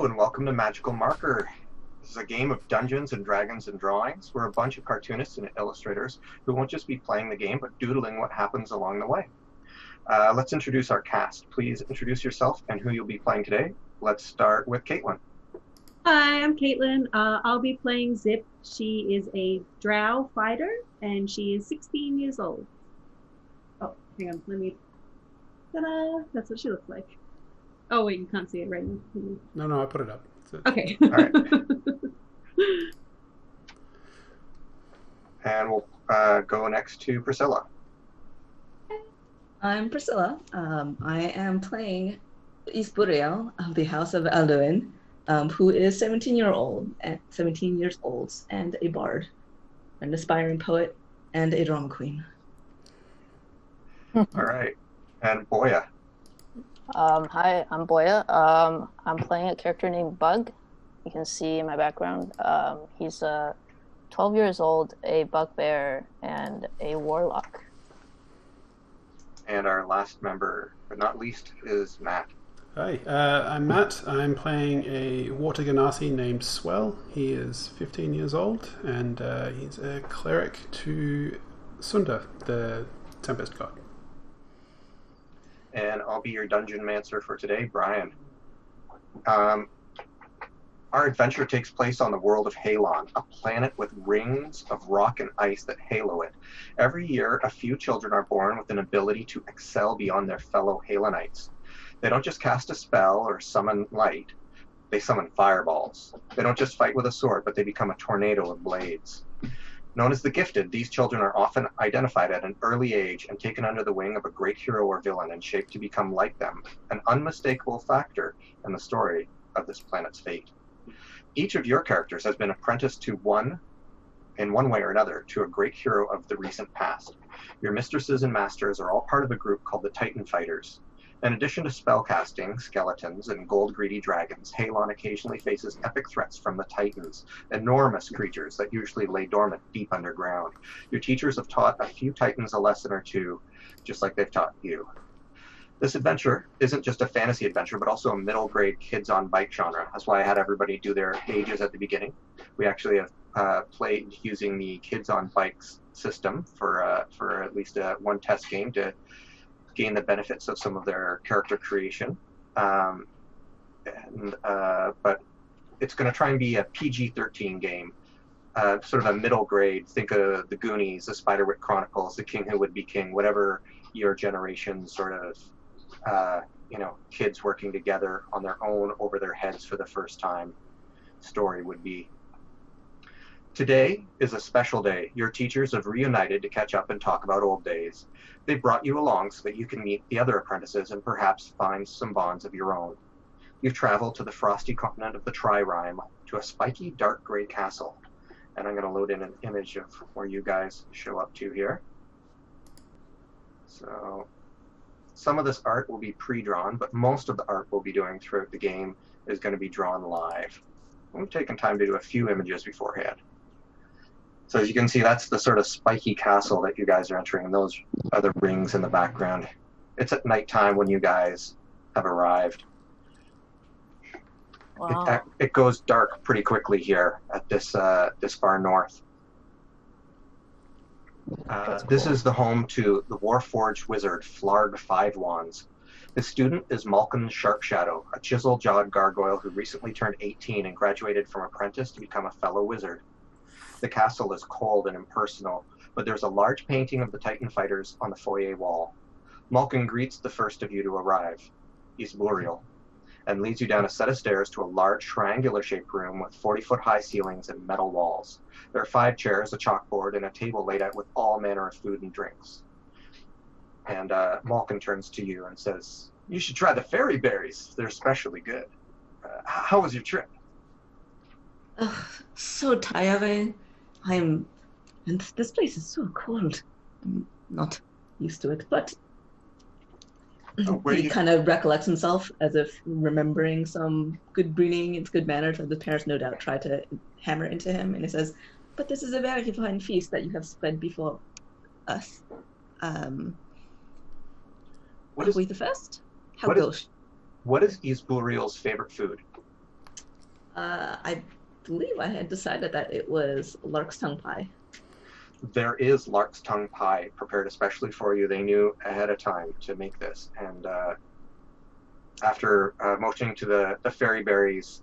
Hello and welcome to Magical Marker. This is a game of Dungeons and Dragons and Drawings. We're a bunch of cartoonists and illustrators who won't just be playing the game, but doodling what happens along the way. Let's introduce our cast. Please introduce yourself and who you'll be playing today. Let's start with Caitlin. Hi, I'm Caitlin. I'll be playing Zip. She is a drow fighter, and she is 16 years old. Oh, hang on, let me... Ta-da! That's what she looks like. Oh, wait, you can't see it right now. No, I put it up. Okay. All right. And we'll go next to Priscilla. I'm Priscilla. I am playing Ysubriel of the House of Alduin, who is 17 years old and a bard, an aspiring poet, and a drama queen. All right. And Boya. Hi, I'm Boya. I'm playing a character named Bug. You can see in my background. He's 12 years old, a bugbear, and a warlock. And our last member, but not least, is Matt. Hi, I'm Matt. I'm playing a water genasi named Swell. He is 15 years old, and he's a cleric to Sunda, the Tempest god. And I'll be your dungeon mancer for today, Brian. Our adventure takes place on the world of Haelon, a planet with rings of rock and ice that halo it. Every year, a few children are born with an ability to excel beyond their fellow Haelonites. They don't just cast a spell or summon light, they summon fireballs. They don't just fight with a sword, but they become a tornado of blades. Known as the Gifted, these children are often identified at an early age and taken under the wing of a great hero or villain and shaped to become like them, an unmistakable factor in the story of this planet's fate. Each of your characters has been apprenticed in one way or another, to a great hero of the recent past. Your mistresses and masters are all part of a group called the Titan Fighters. In addition to spellcasting, skeletons, and gold-greedy dragons, Haelon occasionally faces epic threats from the Titans, enormous creatures that usually lay dormant deep underground. Your teachers have taught a few Titans a lesson or two, just like they've taught you. This adventure isn't just a fantasy adventure, but also a middle-grade kids-on-bike genre. That's why I had everybody do their ages at the beginning. We actually have played using the kids-on-bikes system for at least one test game to gain the benefits of some of their character creation. But it's going to try and be a PG-13 game, sort of a middle grade. Think of the Goonies, the Spiderwick Chronicles, the King Who Would Be King, whatever your generation sort of, kids working together on their own over their heads for the first time story would be. Today is a special day. Your teachers have reunited to catch up and talk about old days. They brought you along so that you can meet the other apprentices and perhaps find some bonds of your own. You've traveled to the frosty continent of the Tririme, to a spiky, dark gray castle. And I'm going to load in an image of where you guys show up to here. So some of this art will be pre-drawn, but most of the art we'll be doing throughout the game is going to be drawn live. We've taken time to do a few images beforehand. So as you can see, that's the sort of spiky castle that you guys are entering, and those are the rings in the background. It's at nighttime when you guys have arrived. Wow. It goes dark pretty quickly here at this far north. This is the home to the Warforged wizard, Flarg Five Wands. His student is Malkin Sharpshadow, a chisel-jawed gargoyle who recently turned 18 and graduated from apprentice to become a fellow wizard. The castle is cold and impersonal, but there's a large painting of the Titan fighters on the foyer wall. Malkin greets the first of you to arrive, Ysubriel, and leads you down a set of stairs to a large triangular-shaped room with 40-foot-high ceilings and metal walls. There are 5 chairs, a chalkboard, and a table laid out with all manner of food and drinks. And Malkin turns to you and says, "You should try the fairy berries. They're especially good. How was your trip?" So tiring. And this place is so cold. I'm not used to it, but he kind of recollects himself as if remembering some good breeding and good manners, and the parents no doubt try to hammer into him, and he says, "But this is a very fine feast that you have spread before us. What is we the first? How what is- gosh." What is Ysubriel's favorite food? I believe I had decided that it was lark's tongue pie. There is lark's tongue pie prepared especially for you. They knew ahead of time to make this, and after motioning to the fairy berries,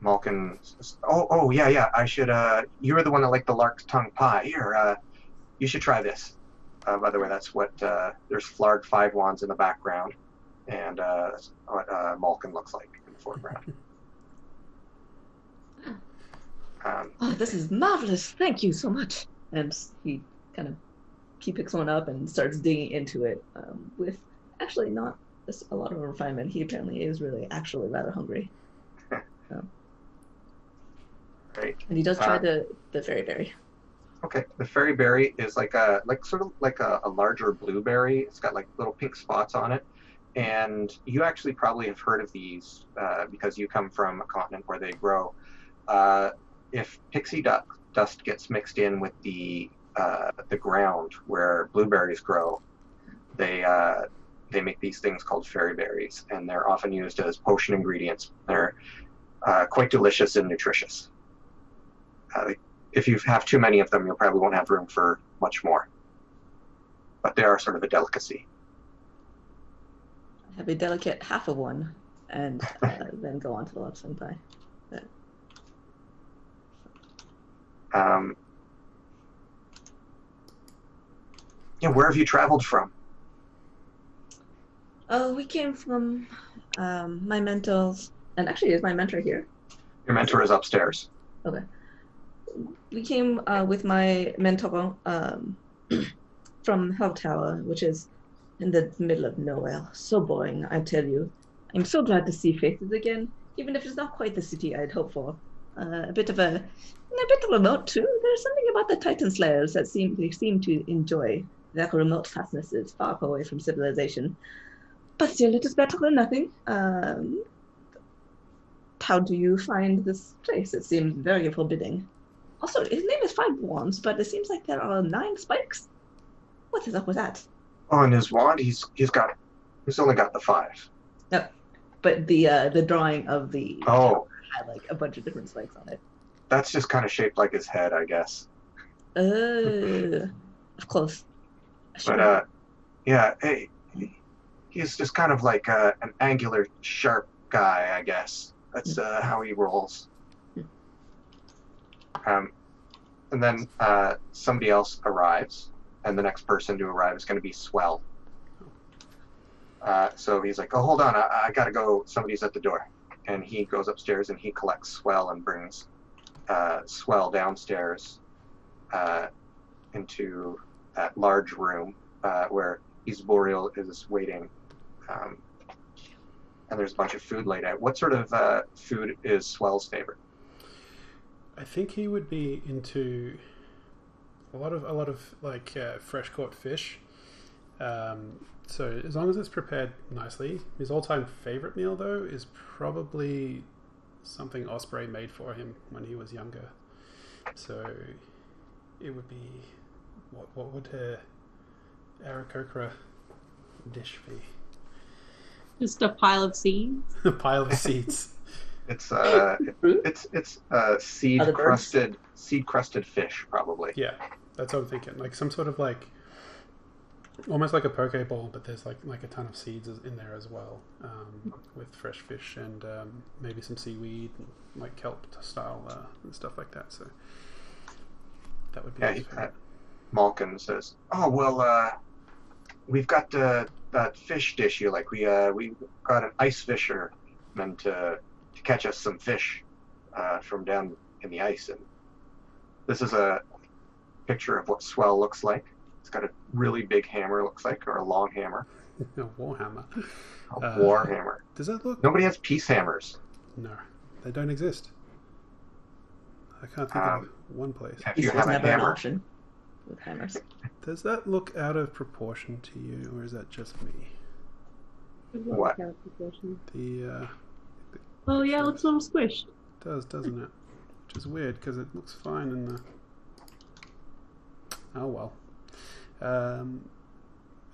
Malkin says, oh yeah, I should. You were the one that liked the lark's tongue pie. Here, you should try this. By the way, that's what there's Flarg 5 wands in the background, and that's what Malkin looks like in the foreground. Oh, this is marvelous! Thank you so much. And he picks one up and starts digging into it with actually not a lot of refinement. He apparently is really actually rather hungry. Right. And he does try the fairy berry. Okay, the fairy berry is like a larger blueberry. It's got like little pink spots on it, and you actually probably have heard of these because you come from a continent where they grow. If pixie dust gets mixed in with the ground where blueberries grow, they make these things called fairy berries, and they're often used as potion ingredients. They're quite delicious and nutritious. If you have too many of them, you probably won't have room for much more. But they are sort of a delicacy. I have a delicate half of one, and then go on to the lark's tongue pie. Yeah, where have you traveled from? Oh, we came from my mentors, and actually, is my mentor here? Your mentor is upstairs. Okay. We came with my mentor from Hell Tower, which is in the middle of nowhere. So boring, I tell you. I'm so glad to see faces again, even if it's not quite the city I'd hoped for. A bit remote too. There's something about the Titan Slayers that they seem to enjoy their remote fastnesses, far away from civilization. But still, it is better than nothing. How do you find this place? It seems very forbidding. Also, his name is 5 wands, but it seems like there are 9 spikes. What is up with that? Oh, and his wand, he's only got the 5. No, but the drawing of the tower had like a bunch of different spikes on it. That's just kind of shaped like his head, I guess. Of course. But yeah, hey, he's just kind of like an angular, sharp guy, I guess. That's how he rolls. And then somebody else arrives, and the next person to arrive is going to be Swell. So he's like, oh, hold on, I got to go. Somebody's at the door. And he goes upstairs and he collects Swell and brings Swell downstairs into that large room where Ysubriel is waiting. And there's a bunch of food laid out. What sort of food is Swell's favorite? I think he would be into a lot of like fresh caught fish. So as long as it's prepared nicely. His all-time favorite meal though is probably something Osprey made for him when he was younger. So it would be what would a Aarakocra dish be? Just a pile of seeds. A pile of seeds. It's seed crusted fish, probably. Yeah, that's what I'm thinking. Like some sort of like almost like a poke bowl, but there's like a ton of seeds in there as well, with fresh fish and maybe some seaweed, and like kelp style and stuff like that. So that would be. Malkin says, "Oh well, we've got that fish dish you like. We got an ice fisherman to catch us some fish from down in the ice, and this is a picture of what Swell looks like. It's got a really big hammer, looks like, or a long hammer. A warhammer. A war hammer. Does that look? Nobody has peace hammers. No, they don't exist. I can't think of one place. If you have a never an hammer, option with hammers. Does that look out of proportion to you, or is that just me? What? The Oh yeah, it looks a little squished. It does, doesn't it? Which is weird because it looks fine in the. Oh well.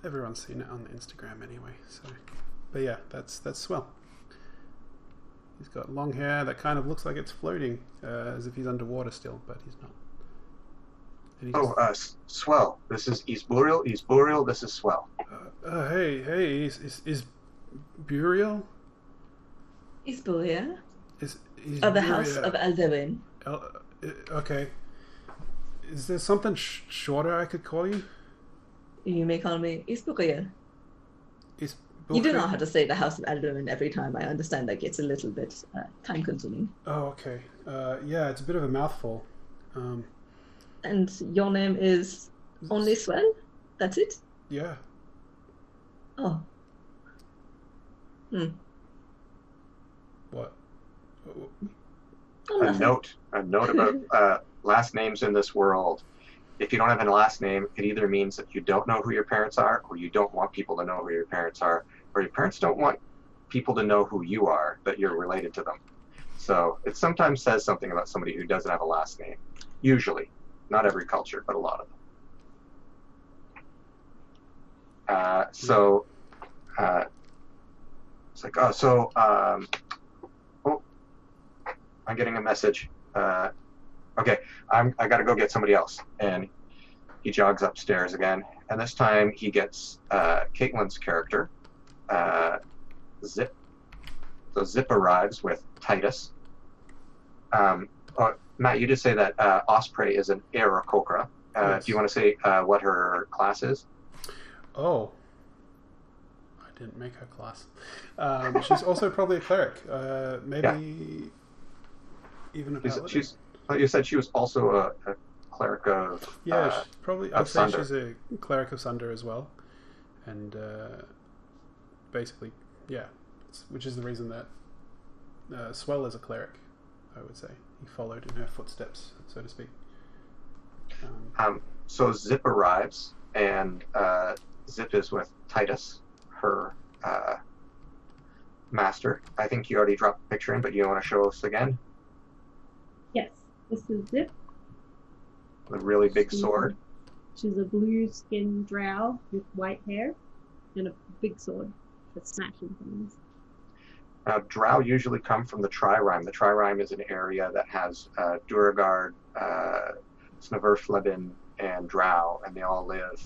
Everyone's seen it on Instagram anyway. So, but yeah, that's Swell. He's got long hair that kind of looks like it's floating, as if he's underwater still, but he's not. And he Swell. This is Ysubriel. Ysubriel, this is Swell. Hey, is Burial? Ysubriel Is of the House of Alduin. Okay. Is there something shorter I could call you? You may call me Ysubriel. Is You do not have to say the House of Alduin every time. I understand that gets a little bit time-consuming. Oh, okay. Yeah, it's a bit of a mouthful. And your name is only Swell? That's it? Yeah. Oh. What? Oh, A nothing. note about last names in this world. If you don't have a last name, it either means that you don't know who your parents are, or you don't want people to know who your parents are, or your parents don't want people to know who you are, that you're related to them. So it sometimes says something about somebody who doesn't have a last name. Usually. Not every culture, but a lot of them. It's like, I'm getting a message. Okay, I gotta go get somebody else. And he jogs upstairs again. And this time he gets Caitlin's character, Zip. So Zip arrives with Titus. Matt, you just say that Osprey is an Aarakocra. Yes. Do you want to say what her class is? Oh. I didn't make her class. She's also probably a cleric. Maybe even a paladin. You said she was also a cleric of... Yeah, probably. I'd say Sunder. she's a cleric of Sunder as well. And basically, yeah. Which is the reason that Swell is a cleric, I would say. He followed in her footsteps, so to speak. So Zip arrives, and Zip is with Titus, her master. I think you already dropped the picture in, but you want to show us again? Yes, this is Zip. The really big sword. She's a blue-skinned drow with white hair and a big sword that's smashing things. Drow usually come from the Tririme. The Tririme is an area that has Duragard, Snaverflebin, and Drow, and they all live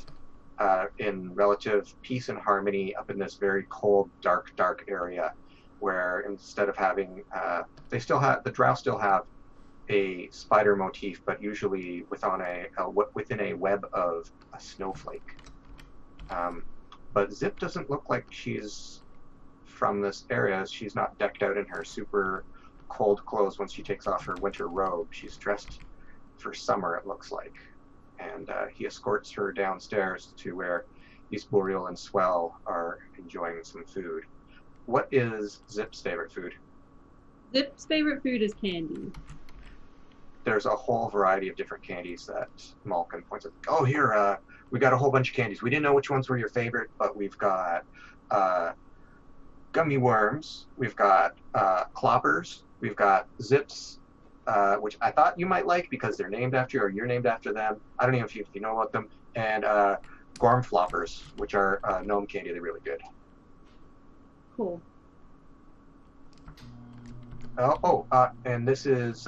in relative peace and harmony up in this very cold, dark area, where instead of having, the Drow still have a spider motif, but usually within a web of a snowflake. But Zip doesn't look like she's from this area. She's not decked out in her super cold clothes once she takes off her winter robe. She's dressed for summer, it looks like. And he escorts her downstairs to where Ysubriel and Swell are enjoying some food. What is Zip's favorite food? Zip's favorite food is candy. There's a whole variety of different candies that Malkin points out. Oh, here, we got a whole bunch of candies. We didn't know which ones were your favorite, but we've got gummy worms, we've got cloppers, we've got Zips, which I thought you might like because they're named after you or you're named after them. I don't even know if you know about them. And Gorm floppers, which are gnome candy. They're really good. Cool. And this is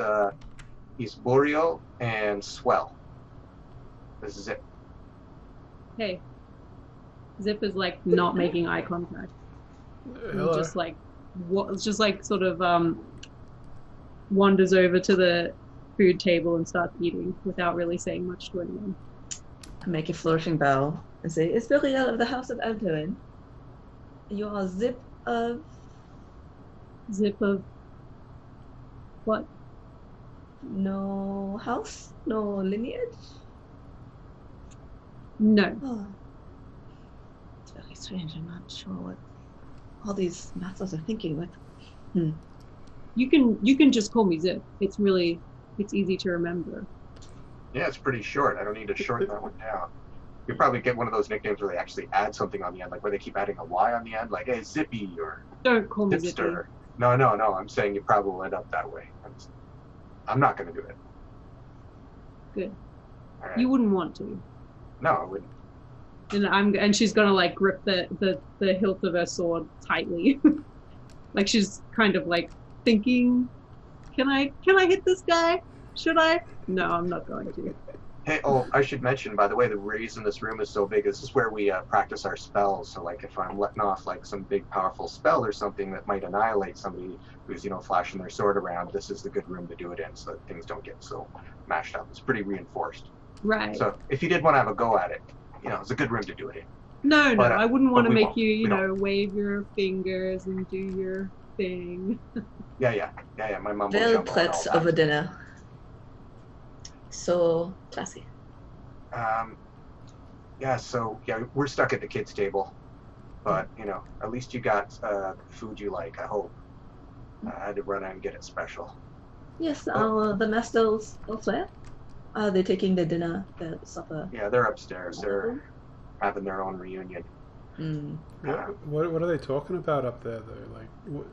Ysubriel and Swell. This is it. Hey. Zip is like not making eye contact. Hello. Just like sort of wanders over to the food table and starts eating without really saying much to anyone. I make a flourishing bow and say, Ysubriel of the House of Alduin. You are Zip of... Zip of what? No house? No lineage? No. Oh. It's very strange. I'm not sure what all these masters are thinking with. You can just call me Zip. It's easy to remember. Yeah, it's pretty short. I don't need to shorten that one down. You probably get one of those nicknames where they actually add something on the end, like where they keep adding a Y on the end, like, hey, Zippy or Don't call me Zippy. Zipster. No, I'm saying you probably will end up that way. I'm not going to do it. Good. All right. You wouldn't want to. No, I wouldn't. And she's gonna like grip the hilt of her sword tightly. Like she's kind of like thinking, can I hit this guy? Should I? No, I'm not going to. Hey, I should mention, by the way, the reason this room is so big is this is where we practice our spells. So, like, if I'm letting off, like, some big, powerful spell or something that might annihilate somebody who's, flashing their sword around, this is the good room to do it in so that things don't get so mashed up. It's pretty reinforced. Right. So, if you did want to have a go at it, it's a good room to do it in. No, But, I wouldn't want to we make won't. you, We don't. wave your fingers and do your thing. Yeah. My mum will Well jump on all put that. of a dinner. So classy. We're stuck at the kids' table, but at least you got food you like. I hope. I had to run out and get it special. Yes, the masters elsewhere. Are they taking the dinner, the supper? Yeah, they're upstairs. They're having their own reunion. Mm. What are they talking about up there, though? Like,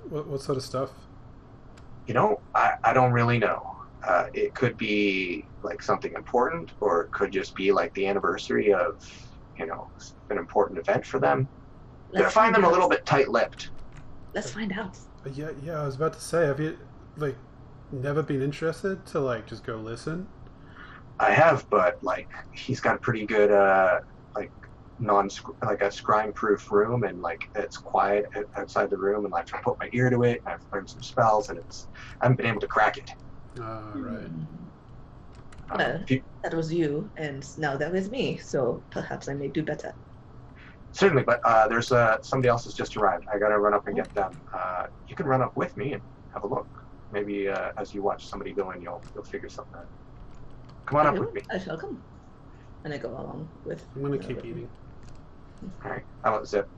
what sort of stuff? I don't really know. It could be like something important, or it could just be like the anniversary of, an important event for them. I find them a little bit tight-lipped. Let's find out. Yeah, I was about to say, have you, like, never been interested to, like, just go listen? I have, but like he's got a pretty good a scrying-proof room, and like it's quiet outside the room, and like I put my ear to it, and I've learned some spells, and I haven't been able to crack it. Right. That was you, and now that is me. So perhaps I may do better. Certainly, but there's somebody else has just arrived. I gotta run up and get them. You can run up with me and have a look. Maybe as you watch somebody go in, you'll figure something out. Come on up with me. I shall come. And I go along with. I'm gonna keep eating. All right. How about Zip?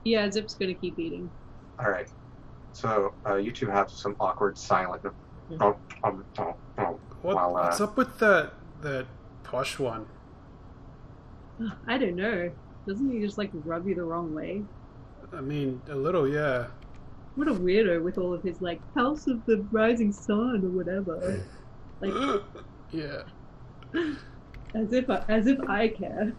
Yeah, Zip's gonna keep eating. All right. So you two have some awkward silent. What's up with that posh one? I don't know. Doesn't he just like rub you the wrong way? I mean, a little, yeah. What a weirdo with all of his like House of the Rising Sun or whatever. Like, Yeah. as if I care.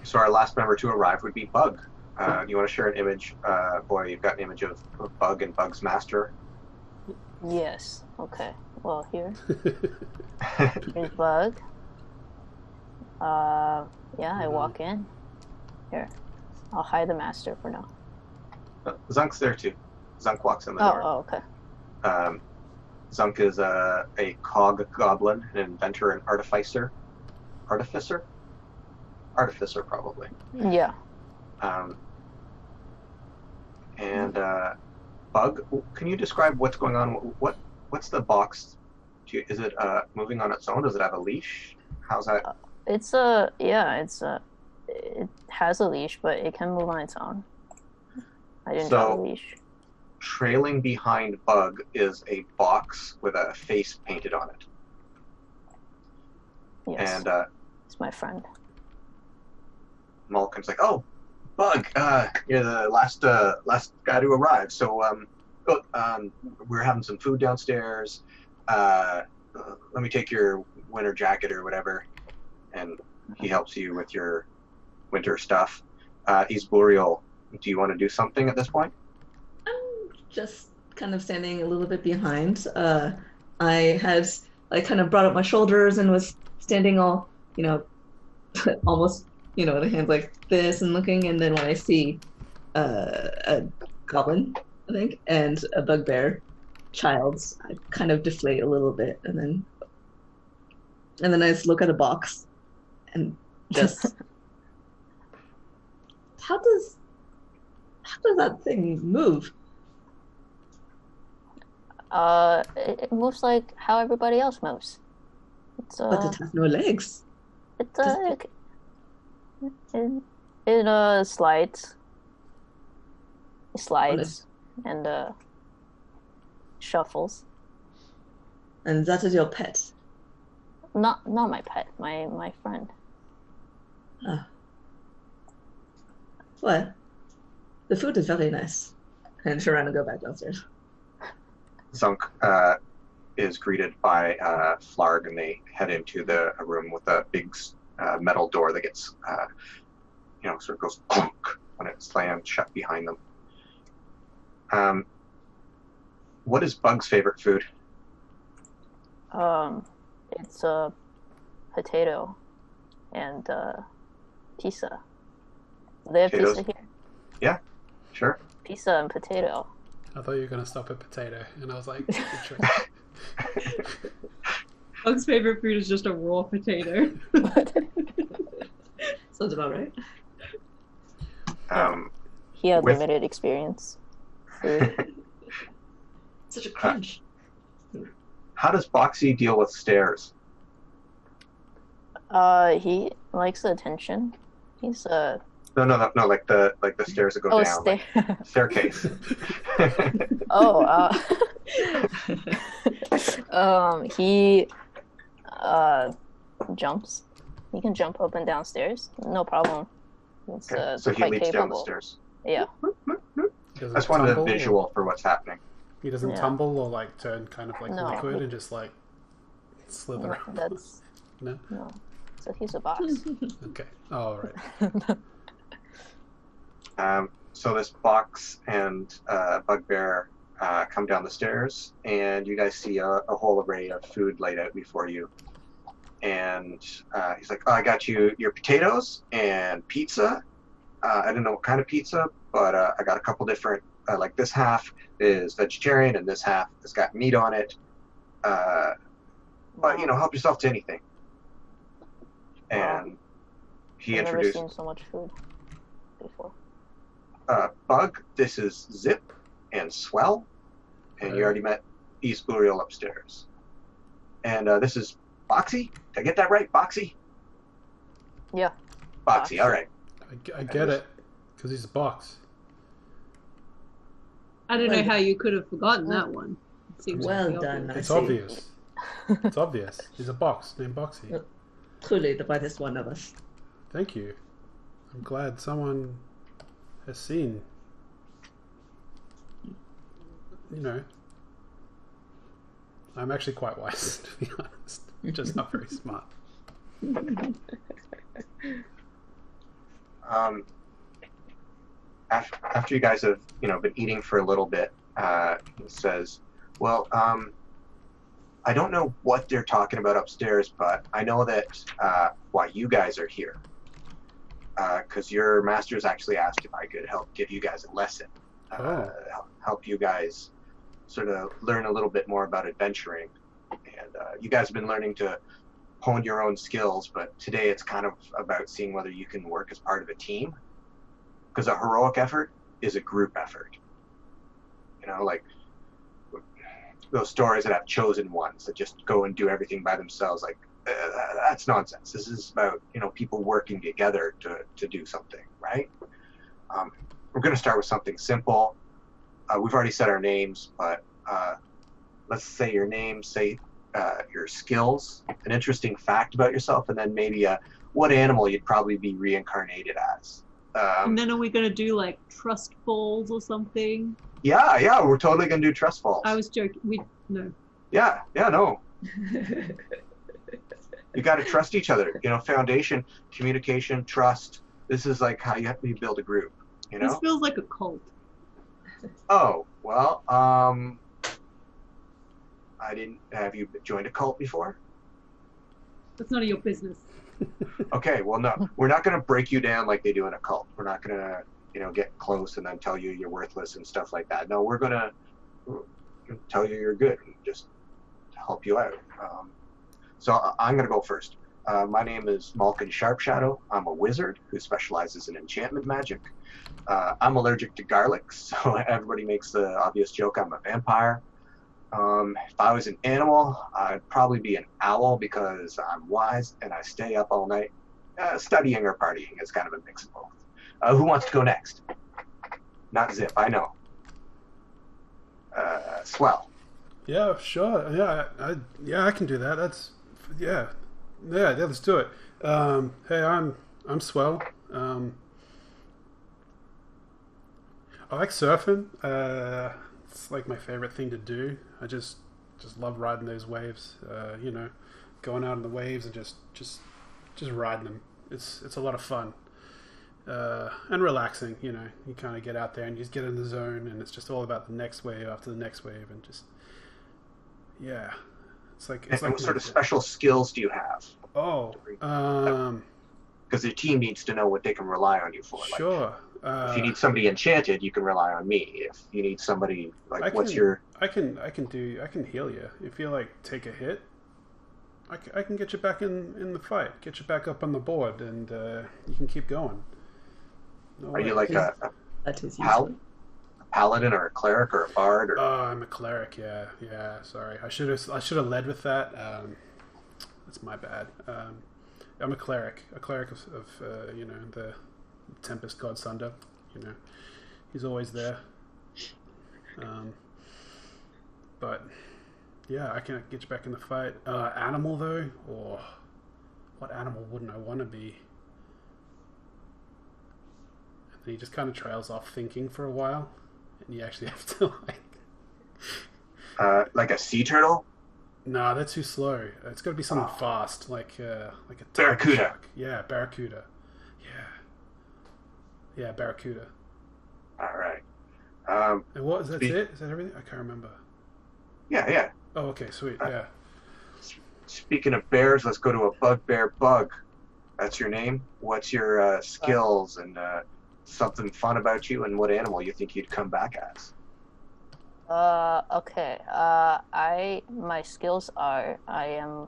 So our last member to arrive would be Bug. Do you want to share an image? Boy, you've got an image of Bug and Bug's master. Yes. Okay. Well, here's Bug. I walk in. Here. I'll hide the master for now. Zunk's there too. Zunk walks in the door. Oh, okay. Zunk is a cog goblin, an inventor, an artificer. Artificer, probably. Yeah. Bug, can you describe what's going on? What's the box? Is it moving on its own? Does it have a leash? How's that? It has a leash, but it can move on its own. I didn't have a leash. Trailing behind Bug is a box with a face painted on it. Yes. And it's my friend. Malcolm's like, "Oh, Bug, you're the last guy to arrive. So we're having some food downstairs. Let me take your winter jacket or whatever." And he helps you with your winter stuff. Ysubriel, do you want to do something at this point? I'm just kind of standing a little bit behind. I had kind of brought up my shoulders and was standing all, almost, the hands like this and looking. And then when I see a goblin, I think, and a bugbear child, I kind of deflate a little bit, and then I just look at a box and just how does that thing move? It moves like how everybody else moves. But it has no legs. It slides. It slides and shuffles. And that is your pet? Not my pet, my friend. Ah. Well, the food is very nice. And turn around and go back downstairs. Zunk is greeted by Flarg, and they head into a room with a big metal door that gets, sort of goes clunk, when it slammed shut behind them. What is Bug's favorite food? It's a potato and pizza. Do they have Potatoes? pizza here? Yeah, sure. Pizza and potato. I thought you were going to stop at potato, and I was like, good choice. Bug's favorite food is just a raw potato. Sounds about right. He had With- limited experience. Food. Such a crunch. How does Boxy deal with stairs? He likes the attention. He's No, like the stairs that go down, like staircase. He jumps. He can jump up and down stairs, no problem. It's Okay, so he quite leaps capable. down the stairs. Yeah. He doesn't That's one of the tumble, visual for what's happening. He doesn't Yeah. tumble or like turn kind of like No. liquid and just like slither around. That's No? no. So he's a box. Okay. Oh, right. So this Box and Bugbear come down the stairs, and you guys see a whole array of food laid out before you. And he's like, "Oh, I got you your potatoes and pizza. I don't know what kind of pizza, but I got a couple different. Like this half is vegetarian, and this half has got meat on it. But help yourself to anything." And he I've never introduced seen so much food before. Bug. This is Zip and Swell, and you already met Ysubriel upstairs. And this is Boxy. Did I get that right? Boxy? Yeah. Boxy, all right. I get it, because he's a box. I don't know how you could have forgotten that one. It seems Well pretty done. obvious. It's see. obvious. It's obvious. He's a box named Boxy. Yep. Clearly the brightest one of us. Thank you. I'm glad someone has seen. I'm actually quite wise, to be honest. Just not very smart. After you guys have been eating for a little bit, he says, "Well, I don't know what they're talking about upstairs, but I know that why you guys are here. Because your masters actually asked if I could help give you guys a lesson, help you guys sort of learn a little bit more about adventuring. And you guys have been learning to hone your own skills, but today it's kind of about seeing whether you can work as part of a team. Because a heroic effort is a group effort. Like those stories that have chosen ones that just go and do everything by themselves, like that's nonsense. This is about people working together to do something, right? We're going to start with something simple. We've already said our names, but let's say your name, say your skills, an interesting fact about yourself, and then maybe what animal you'd probably be reincarnated as. And then are we going to do like trust falls or something? Yeah, we're totally going to do trust falls. I was joking. No. Yeah, no. You got to trust each other. Foundation, communication, trust. This is like how you build a group. This feels like a cult. Oh, well, I didn't. Have you joined a cult before? That's none of your business. Okay, well, no. We're not going to break you down like they do in a cult. We're not going to, get close and then tell you you're worthless and stuff like that. No, we're going to tell you you're good and just help you out. So I'm going to go first. My name is Malkin Sharpshadow. I'm a wizard who specializes in enchantment magic. I'm allergic to garlic, so everybody makes the obvious joke I'm a vampire. If I was an animal, I'd probably be an owl because I'm wise and I stay up all night. Studying or partying is kind of a mix of both. Who wants to go next? Not Zip, I know. Swell. Yeah, sure. Yeah, I can do that. Yeah. Let's do it. Hey, I'm Swell. I like surfing. It's like my favorite thing to do. I just love riding those waves. Going out in the waves and just riding them. It's a lot of fun. and relaxing. You know, you kind of get out there and you just get in the zone, and it's just all about the next wave after the next wave, and just it's like And what sort of special skills do you have? Because your team needs to know what they can rely on you for. Sure. If you need somebody enchanted, you can rely on me. If you need somebody like, I what's can, your? I can heal you if you like take a hit. I can get you back in the fight, get you back up on the board, and you can keep going. No Are you way. like a That is pal- useful. paladin or a cleric or a bard? Or... Oh, I'm a cleric. Yeah. Sorry, I should have led with that. That's my bad. I'm a cleric of the Tempest God Sunder. You know, he's always there. But yeah, I can get you back in the fight. Animal though, or what animal wouldn't I want to be? And then he just kind of trails off thinking for a while, and you actually have to like a sea turtle? No, they're too slow. It's got to be something fast, like a Barracuda. shark. Yeah, barracuda. Yeah, barracuda. All right. And what is that? It? Is that everything? I can't remember. Yeah. Oh, okay, sweet. Yeah. Speaking of bears, let's go to a bugbear bug. That's your name. What's your skills and something fun about you, and what animal you think you'd come back as? Okay. My skills are I am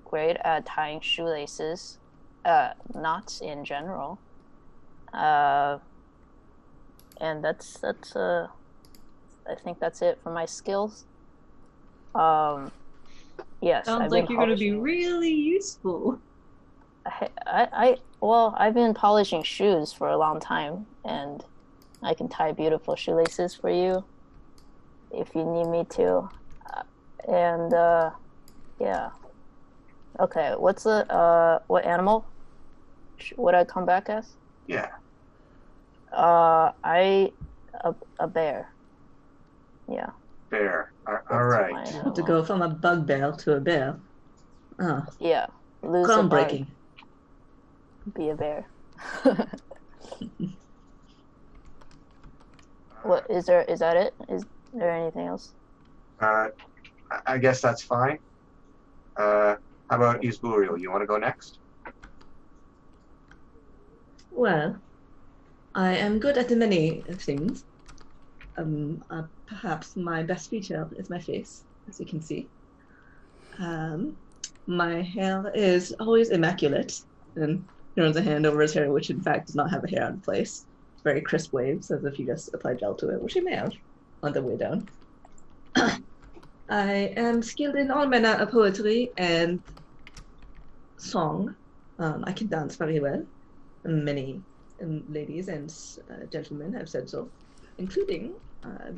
great at tying shoelaces, knots in general. And that's I think that's it for my skills. Yes. Sounds like you're going to be really useful. I've been polishing shoes for a long time, and I can tie beautiful shoelaces for you if you need me to. Yeah. Okay, what's what animal would I come back as? Yeah. A bear. Yeah. Bear. All right. To go from a bugbear to a bear. Oh, Yeah. Lose a groundbreaking. bug, be a bear. What is there? Is that it? Is there anything else? I guess that's fine. How about Ysubriel? You want to go next? Well, I am good at many things. Perhaps my best feature is my face, as you can see. My hair is always immaculate, and he runs a hand over his hair, which in fact does not have a hair out of place. Very crisp waves, as if you just applied gel to it, which you may have on the way down. I am skilled in all manner of poetry and song. I can dance very well. Many ladies and gentlemen have said so, including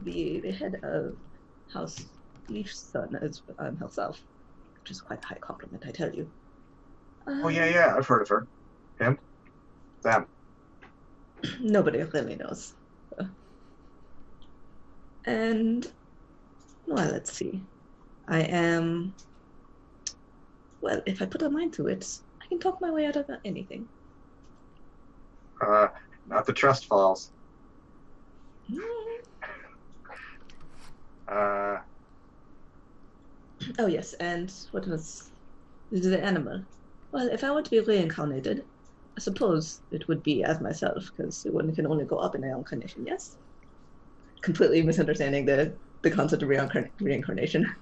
the head of House Leaf's son as herself, which is quite a high compliment, I tell you. Oh yeah, I've heard of her. Him? Them. Nobody really knows. And, well, let's see. I am, well, if I put a mind to it, I can talk my way out of anything. Not the trust falls. Oh yes, and what was the animal? Well, if I were to be reincarnated, I suppose it would be as myself, because one can only go up in reincarnation, yes? Completely misunderstanding the concept of reincarnation.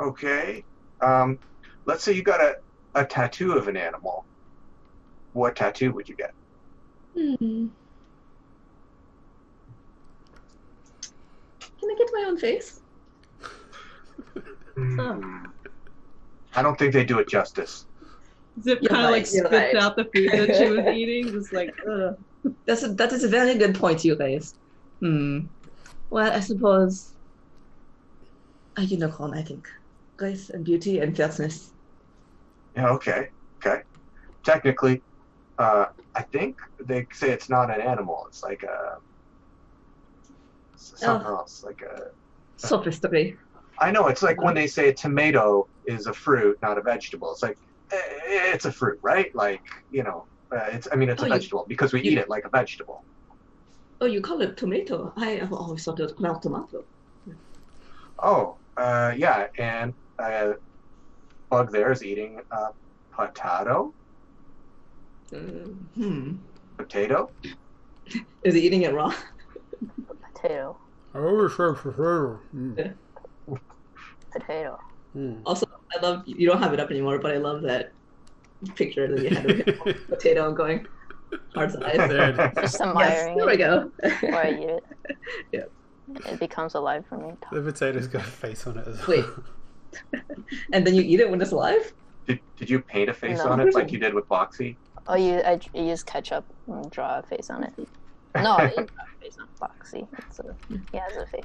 Okay. Let's say you got a tattoo of an animal. What tattoo would you get? Can I get my own face? I don't think they do it justice. Zip kind of like spits out the food that she was eating, just like, ugh. That is a very good point you raised. Well, I suppose a unicorn, I think. Grace and beauty and fierceness. Yeah, okay. Technically, I think they say it's not an animal. It's like something else, like a sophistry. I know, it's like when they say a tomato is a fruit, not a vegetable. It's like It's a fruit, right? Like, it's a vegetable because we eat it like a vegetable. Oh, you call it tomato. I have always thought it was pronounced tomato. Oh, yeah, and Bug there is eating potato. Potato? Is he eating it raw? Potato. Oh, sure. Potato. Also, I love, you don't have it up anymore, but I love that picture that you had of a potato going heart's eyes. Just Yes, admiring there we it go. before I eat it. Yeah. It becomes alive for me. The potato's got a face on it as well. Wait. And then you eat it when it's alive? Did you paint a face No. on it like you did with Boxy? Oh, I use ketchup and draw a face on it. No, I didn't draw a face on Foxy. He has a face.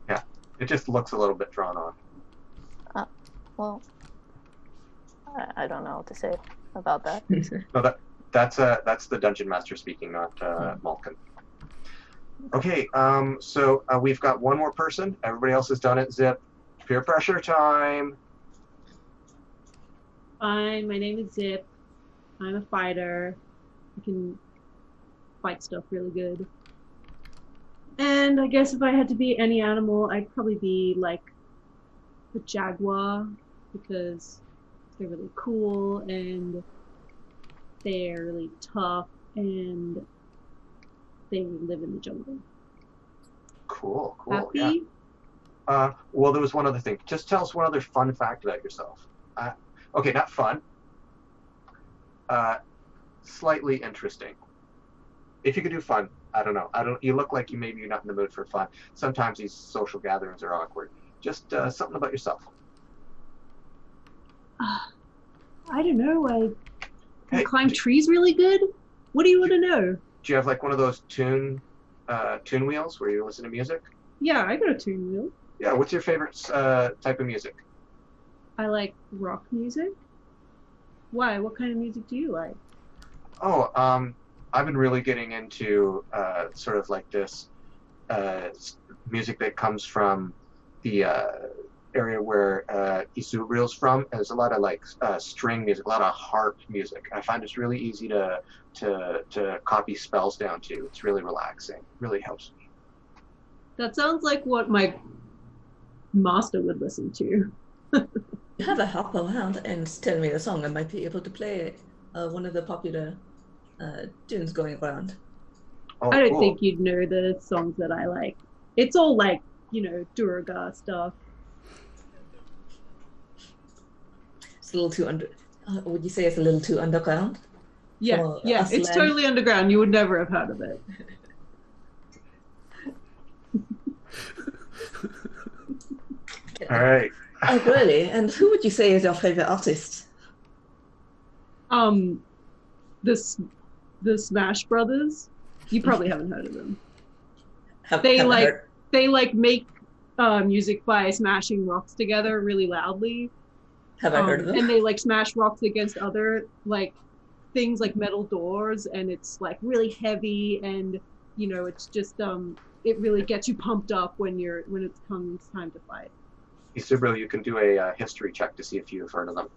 Yeah, it just looks a little bit drawn on. Well, I don't know what to say about that. No, that's the dungeon master speaking, not Malkin. Okay, so we've got one more person. Everybody else has done it. Zip. Peer pressure time. Fine, my name is Zip. I'm a fighter. I can fight stuff really good. And I guess if I had to be any animal, I'd probably be like a jaguar, because they're really cool and they're really tough and they live in the jungle. Cool. Happy? Yeah. Well, there was one other thing. Just tell us one other fun fact about yourself. Okay, not fun. Slightly interesting. If you could do fun, I don't know. You look like maybe you're not in the mood for fun. Sometimes these social gatherings are awkward. Just something about yourself. I don't know. I Hey, climb trees really good. What do you want to know? Do you have like one of those tune wheels where you listen to music? Yeah, I got a tune wheel. Yeah. What's your favorite type of music? I like rock music. Why? What kind of music do you like? Oh, I've been really getting into sort of like this music that comes from the area where Ysubriel's from. There's a lot of like string music, a lot of harp music. I find it's really easy to copy spells down to. It's really relaxing. Really helps me. That sounds like what my master would listen to. You have a help around and tell me the song. I might be able to play one of the popular tunes going around. Oh, I don't cool. think you'd know the songs that I like. It's all like, Durga stuff. It's a little too would you say it's a little too underground? Yeah, For yeah, us it's land? totally underground. You would never have heard of it. All right. Oh, really? And who would you say is your favorite artist? The Smash Brothers. You probably haven't heard of them. Haven't heard. They make music by smashing rocks together really loudly. Have I heard of them? And they like smash rocks against other like things like metal doors, and it's like really heavy, and it's just it really gets you pumped up when it comes time to fight. Ysubriel, you can do a history check to see if you've heard of them.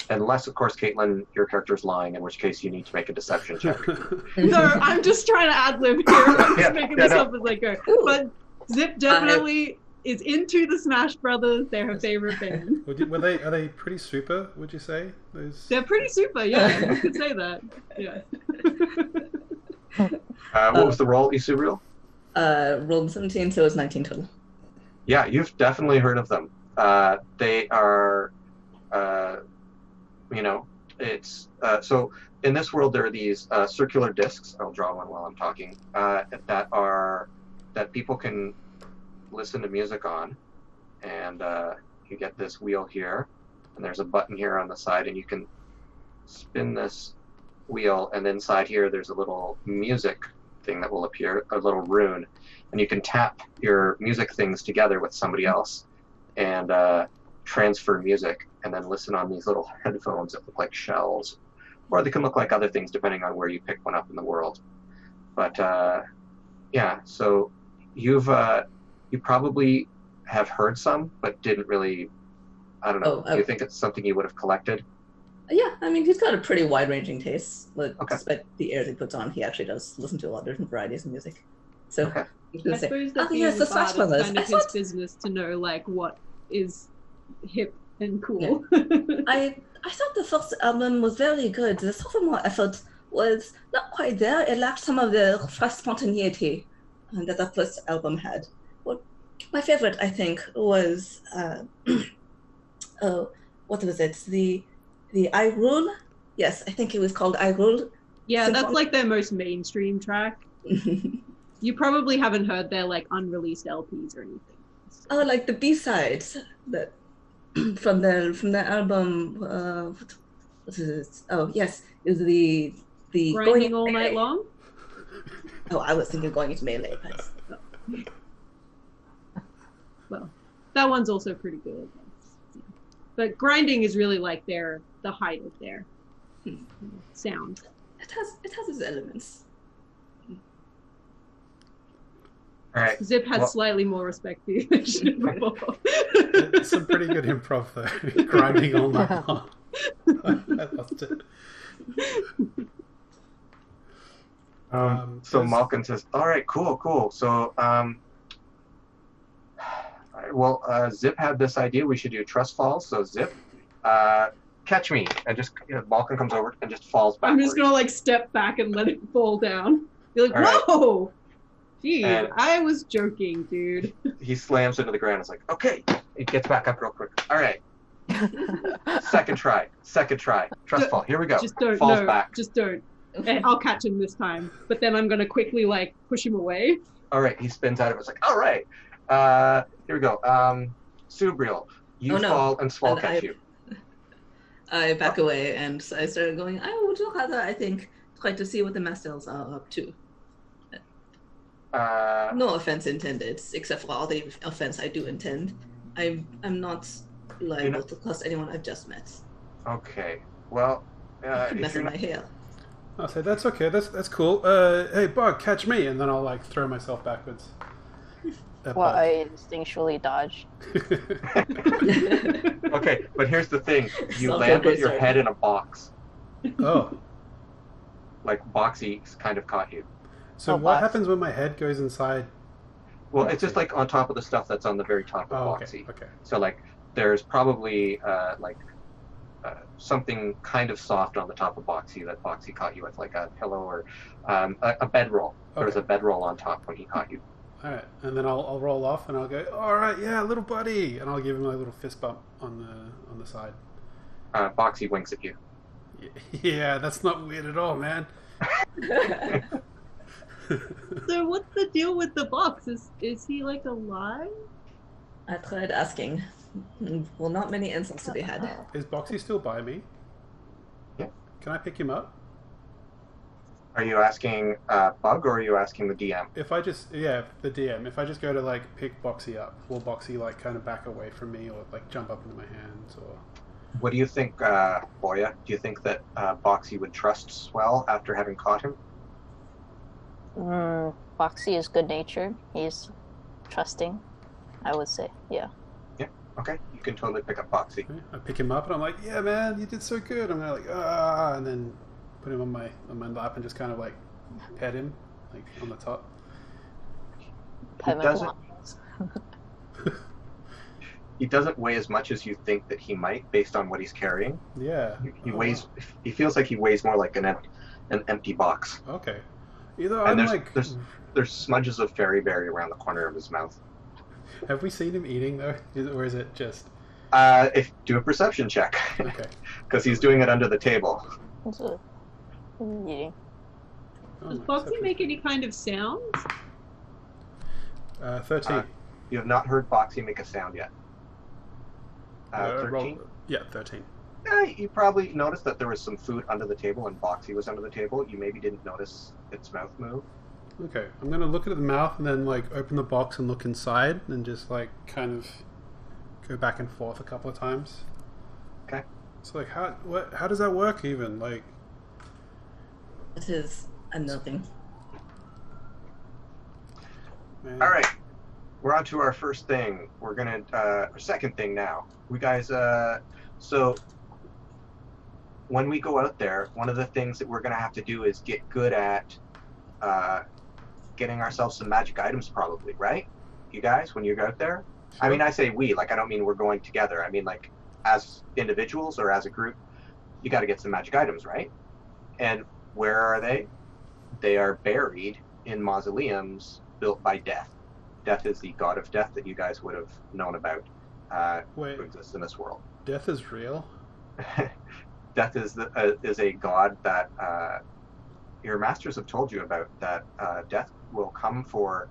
Unless, of course, Caitlin, your character's lying, in which case you need to make a deception check. No, I'm just trying to ad-lib here. I'm just making this no. up as I go. Ooh. But Zip definitely is into the Smash Brothers. They're her favorite band. Are they pretty super, would you say? They're pretty super, yeah. You could say that. Yeah. What was the roll, Ysubriel? Rolled 17, so it's 19 total. Yeah, you've definitely heard of them. They are, it's so in this world there are these circular discs. I'll draw one while I'm talking. That people can listen to music on, and you get this wheel here, and there's a button here on the side, and you can spin this wheel, and inside here there's a little music thing that will appear, a little rune, and you can tap your music things together with somebody else and transfer music, and then listen on these little headphones that look like shells, or they can look like other things depending on where you pick one up in the world. But yeah, so you probably have heard some, but didn't really. I don't know. Do you think it's something you would have collected? Yeah, I mean, he's got a pretty wide-ranging taste. But Okay. despite the airs he puts on, he actually does listen to a lot of different varieties of music. So Okay. he's I gonna say, suppose that "Oh being yes, a the bard is saxophonist. kind I of his thought business to know like what is hip and cool. I thought the first album was very good. The sophomore effort was not quite there. It lacked some of the fresh spontaneity that the first album had. Well, my favorite, I think, was what was it? The I Rule. Yes, I think it was called I Rule. Yeah, that's like their most mainstream track. You probably haven't heard their like unreleased LPs or anything. Oh, like the B-sides that from the album. What is it? Oh yes, it was the Grinding Going all Into night Melee. long. Oh, I was thinking Going Into Melee. But... Well, that one's also pretty good. But grinding is really like the height of their sound. It has its elements. All right. Zip had Well- slightly more respect for you than she did before. It's some pretty good improv though. Grinding all night long. I lost it. So there's- Malkin says, "All right, cool. So, all right, well, Zip had this idea. We should do trust falls. So Zip, catch me." And just Malkin comes over and just falls I'm backwards. just gonna like step back and let it fall down. Be like, All right. whoa! Gee, And- I was joking, dude. He slams into the ground. It's like, okay. He gets back up real quick. All right. Second try. Trust fall. Here we go. Just don't. Falls No, back. just don't. And I'll catch him this time. But then I'm gonna quickly like push him away. All right. He spins out of it. It's like, all right. Here we go. Ysubriel, you Oh, no. fall and Swell And catch you. I back away and I started going, I would rather, I think, try to see what the Masters are up to. No offense intended, except for all the offense I do intend. I'm not liable to cost anyone I've just met. Okay. Well, if Messing you're my not, hair. I'll say that's okay. That's cool. Hey, Bug, catch me, and then I'll like throw myself backwards. At Well, Bug. I instinctually dodge. okay, but here's the thing. You Self-focused, land with your right? head in a box. Oh, Like Boxy kind of caught you. so Oh, what box. happens when my head goes inside? Well, it's just like on top of the stuff that's on the very top of Oh, Boxy. okay. So like there's probably something kind of soft on the top of Boxy that Boxy caught you with, like a pillow or a bedroll. There was Okay. a bedroll on top when he caught you. All right, and then I'll roll off, and I'll go. All right, yeah, little buddy, and I'll give him a little fist bump on the side. Boxy winks at you. Yeah, that's not weird at all, man. So what's the deal with the box? Is he like alive? I tried asking. Well, not many insults to be had. Is Boxy still by me? Yeah. Can I pick him up? Are you asking Bug or are you asking the DM? If I just the DM. If I just go to like pick Boxy up, will Boxy like kind of back away from me or like jump up into my hands or? What do you think, Boya? Do you think that Boxy would trust Swell after having caught him? Boxy is good natured. He's trusting, I would say. Yeah. Okay, you can totally pick up Boxy. Okay, I pick him up and I'm like, yeah, man, you did so good. I'm gonna like and then put him on my lap and just kind of like pet him like on the top. Pet my doesn't- belongings. He doesn't weigh as much as you think that he might, based on what he's carrying. Yeah. He Oh, weighs. He feels like he weighs more like an empty box. Okay. Either And I'm there's- like, there's- There's smudges of fairy berry around the corner of his mouth. have we seen him eating though, or is it just If do a perception check, okay? because he's doing it under the table. What's it? Eating. Oh, Does my Boxy perception. make any kind of sounds? 13. You have not heard Boxy make a sound yet. 13. Yeah, 13. You probably noticed that there was some food under the table and Boxy was under the table. You maybe didn't notice its mouth move. Okay, I'm gonna look at the mouth and then like open the box and look inside and just like kind of go back and forth a couple of times. Okay. So like how does that work even? Like It is a nothing. man. All right, we're on to our first thing. We're gonna our second thing now. We guys, so when we go out there, one of the things that we're going to have to do is get good at getting ourselves some magic items, probably, right? You guys, when you go out there? Sure. I mean, I say we, like, I don't mean we're going together. I mean, like, as individuals or as a group, you got to get some magic items, right? And where are they? They are buried in mausoleums built by Death. Death is the god of death that you guys would have known about who exists in this world. Death is real? Death is a god that your masters have told you about, that Death will come for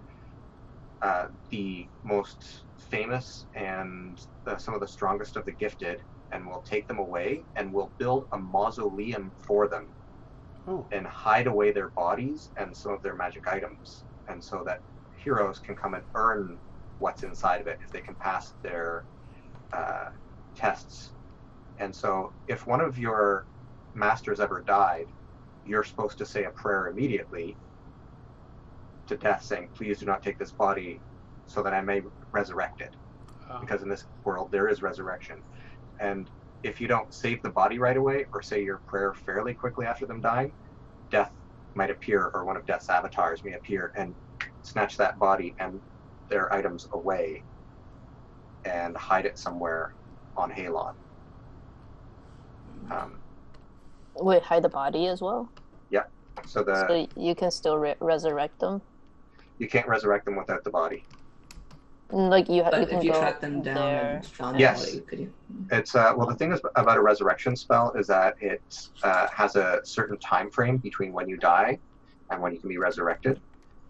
the most famous and some of the strongest of the gifted, and will take them away and will build a mausoleum for them. Oh. And hide away their bodies and some of their magic items, and so that heroes can come and earn what's inside of it if they can pass their tests. And so if one of your masters ever died, you're supposed to say a prayer immediately to Death, saying, please do not take this body so that I may resurrect it. Because in this world there is resurrection. And if you don't save the body right away or say your prayer fairly quickly after them dying, Death might appear, or one of Death's avatars may appear and snatch that body and their items away and hide it somewhere on Haelon. Wait, hide the body as well? Yeah. So you can still resurrect them? You can't resurrect them without the body. Like you But can if you go track them down there. and found Yes. the body, could you? It's well, the thing is about a resurrection spell is that it has a certain time frame between when you die and when you can be resurrected.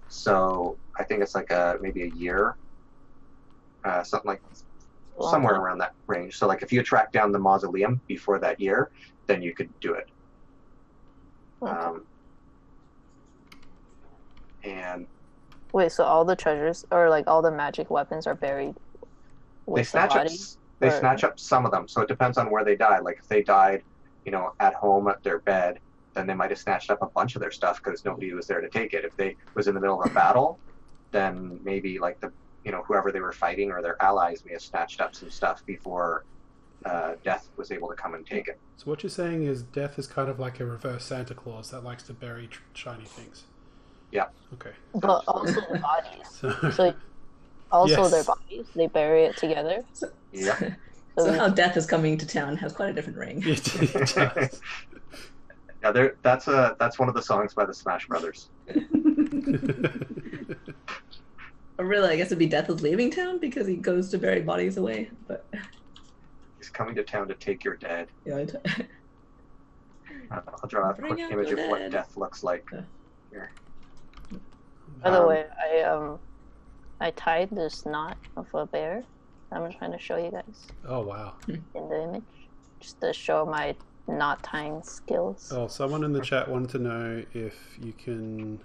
So I think it's like maybe a year, something like somewhere around that range. So like if you track down the mausoleum before that year, then you could do it. Okay. And Wait, so all the treasures or like all the magic weapons are buried with they snatch the up body? they or- snatch up some of them. So it depends on where they died. Like if they died, at home at their bed, then they might have snatched up a bunch of their stuff because nobody was there to take it. If they was in the middle of a battle, then maybe like whoever they were fighting or their allies may have snatched up some stuff before Death was able to come and take it. So what you're saying is Death is kind of like a reverse Santa Claus that likes to bury shiny things. Yeah. Okay. But also the bodies. So, So also Yes. their bodies, they bury it together. Yeah. So how Death is coming to town has quite a different ring. it does. Yeah, that's one of the songs by the Smash Brothers. Or really, I guess it'd be Death is leaving town because he goes to bury bodies away. But He's coming to town to take your dead. yeah, I'll draw a Bring quick out image the of what dead. Death looks like. Yeah. Here. By the Um, way, I tied this knot of a bear. I'm trying to show you guys Oh, wow. in the image, just to show my knot tying skills. Oh, someone in the chat wanted to know if you can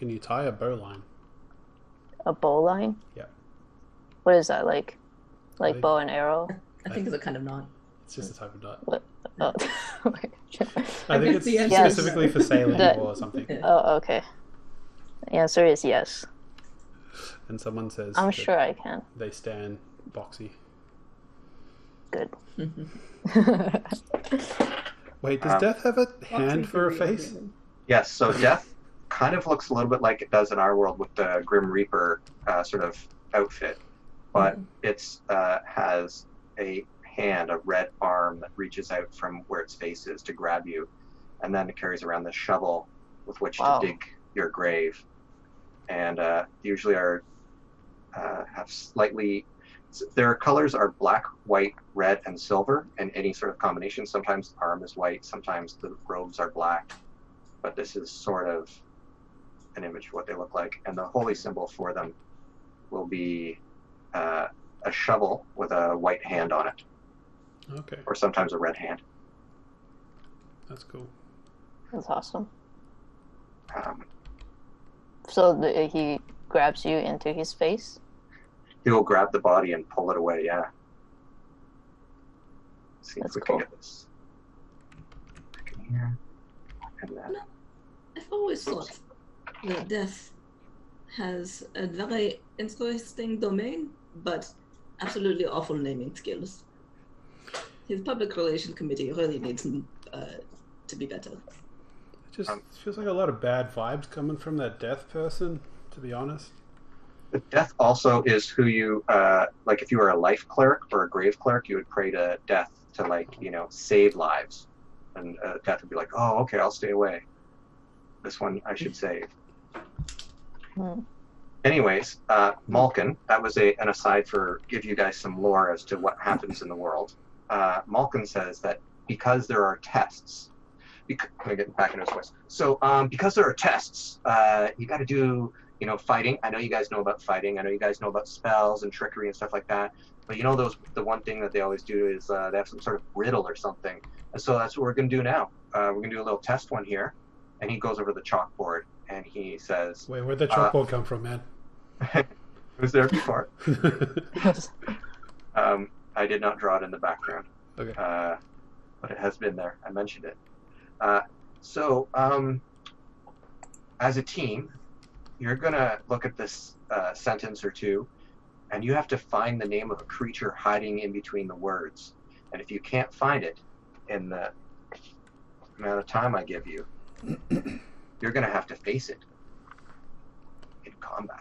you tie a bowline? A bow line? Yeah. What is that like? I- Like bow and arrow? I think it's a kind of knot. It's just a type of knot. What? Oh. I think guess it's the answer is- specifically for sailing The- or something. Yeah. Oh, okay. The answer is yes. And someone says I'm that sure I can. they stand boxy. Good. Wait, does Death have a hand for a face? Yes, so Death kind of looks a little bit like it does in our world with the Grim Reaper sort of outfit, but it's has a hand, a red arm that reaches out from where its face is to grab you, and then it carries around this shovel with which Wow. to dig your grave. And usually have slightly, their colors are black, white, red, and silver, and any sort of combination. Sometimes the arm is white, sometimes the robes are black, but this is sort of an image of what they look like. And the holy symbol for them will be a shovel with a white hand on it, Okay, or sometimes a red hand. that's cool. That's awesome. Um, So he grabs you into his face? he will grab the body and pull it away, yeah. Let's see That's if we cool. can get this. Back in here. And then, I've always thought that Death has a very interesting domain, but absolutely awful naming skills. His public relations committee really needs be better. It just feels like a lot of bad vibes coming from that death person, to be honest. The death also is who you, like if you were a life cleric or a grave cleric, you would pray to death to, like, you know, save lives. And death would be like, oh, okay, I'll stay away. This one I should save. Anyways, Malkin, that was an aside for give you guys some lore as to what happens in the world. Malkin says that because there are tests, let me get back into his voice. So because there are tests, you got to do, you know, fighting. I know you guys know about fighting. I know you guys know about spells and trickery and stuff like that. But you know, the one thing that they always do is they have some sort of riddle or something. And so that's what we're going to do now. We're going to do a little test one here. And he goes over the chalkboard and he says... Wait, where'd the chalkboard come from, man? It was there before. I did not draw it in the background. Okay. But it has been there. I mentioned it. So, as a team, you're going to look at this sentence or two, and you have to find the name of a creature hiding in between the words. And if you can't find it in the amount of time I give you, you're going to have to face it in combat.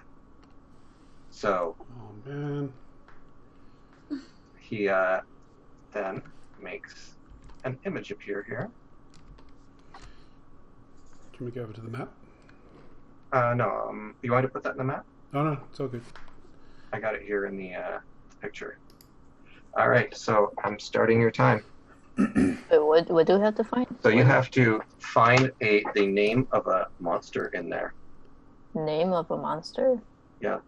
So, oh man, he then makes an image appear here. Can we go over to the map? No, you want to put that in the map? Oh no, it's all good. I got it here in the picture. All right, so I'm starting your time. Wait, what do we have to find? So you have to find the name of a monster in there. Name of a monster? Yeah.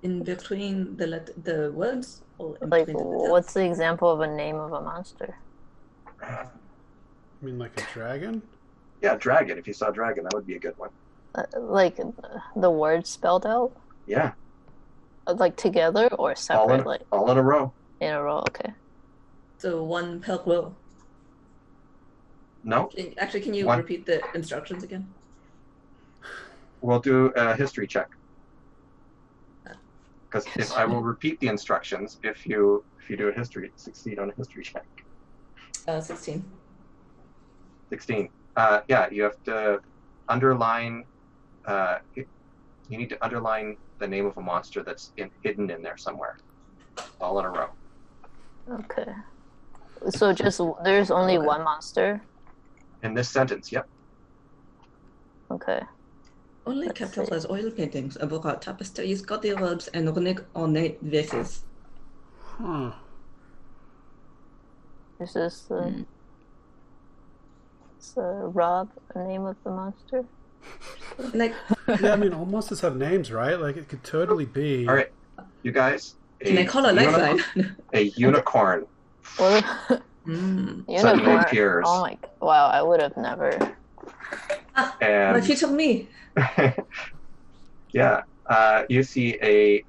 In between the words, or in Like, between the letters? what's the example of a name of a monster? I mean, like a dragon? Yeah, dragon. If you saw dragon, that would be a good one. Like the words spelled out? Yeah. Like together or separate? All in a row. In a row, okay. So one per row. No. Actually, can you repeat the instructions again? We'll do a history check. Because if I will repeat the instructions, if you do a history, succeed on a history check. 16. 16. Yeah, you have to underline. You need to underline the name of a monster that's hidden in there somewhere, all in a row. Okay. So there's only one monster? In this sentence, yep. Okay. Only capitalized oil paintings, about tapestries, garde-robes, and runic ornate vases. Huh. Is this the Rob, a name of the monster? Like, yeah, I mean, all monsters have names, right? Like, it could totally be... All right, you guys. Can I call a lifeline? A unicorn. What? Suddenly appears. Oh my! Wow, I would have never. And my future me. yeah, you see a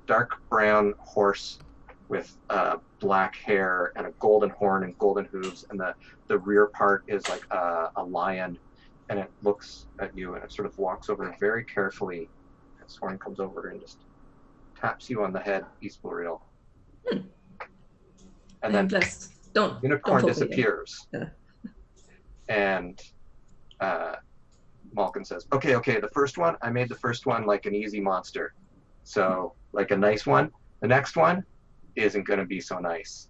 dark brown horse with black hair and a golden horn and golden hooves, and the rear part is like a lion, and it looks at you and it sort of walks over very carefully. Its horn comes over and just taps you on the head, Ysubriel. And then unicorn disappears. Yeah. And Malkin says, okay, the first one, I made the first one like an easy monster. So, like a nice one. The next one isn't going to be so nice.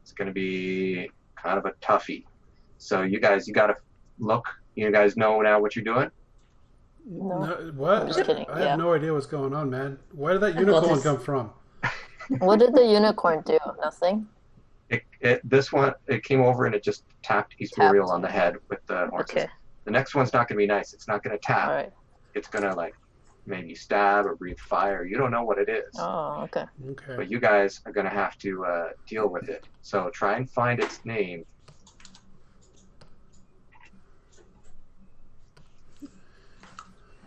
It's going to be kind of a toughie. So you guys, you got to look. You guys know now what you're doing? No, what? I'm just kidding. I have no idea what's going on, man. Where did that unicorn come from? What did the unicorn do? Nothing? This one, it came over and it just tapped Ysubriel on the head with the horses. Okay. The next one's not going to be nice. It's not going to tap. All right. It's going to like maybe stab or breathe fire. You don't know what it is. Oh, okay. Okay. But you guys are going to have to deal with it. So try and find its name.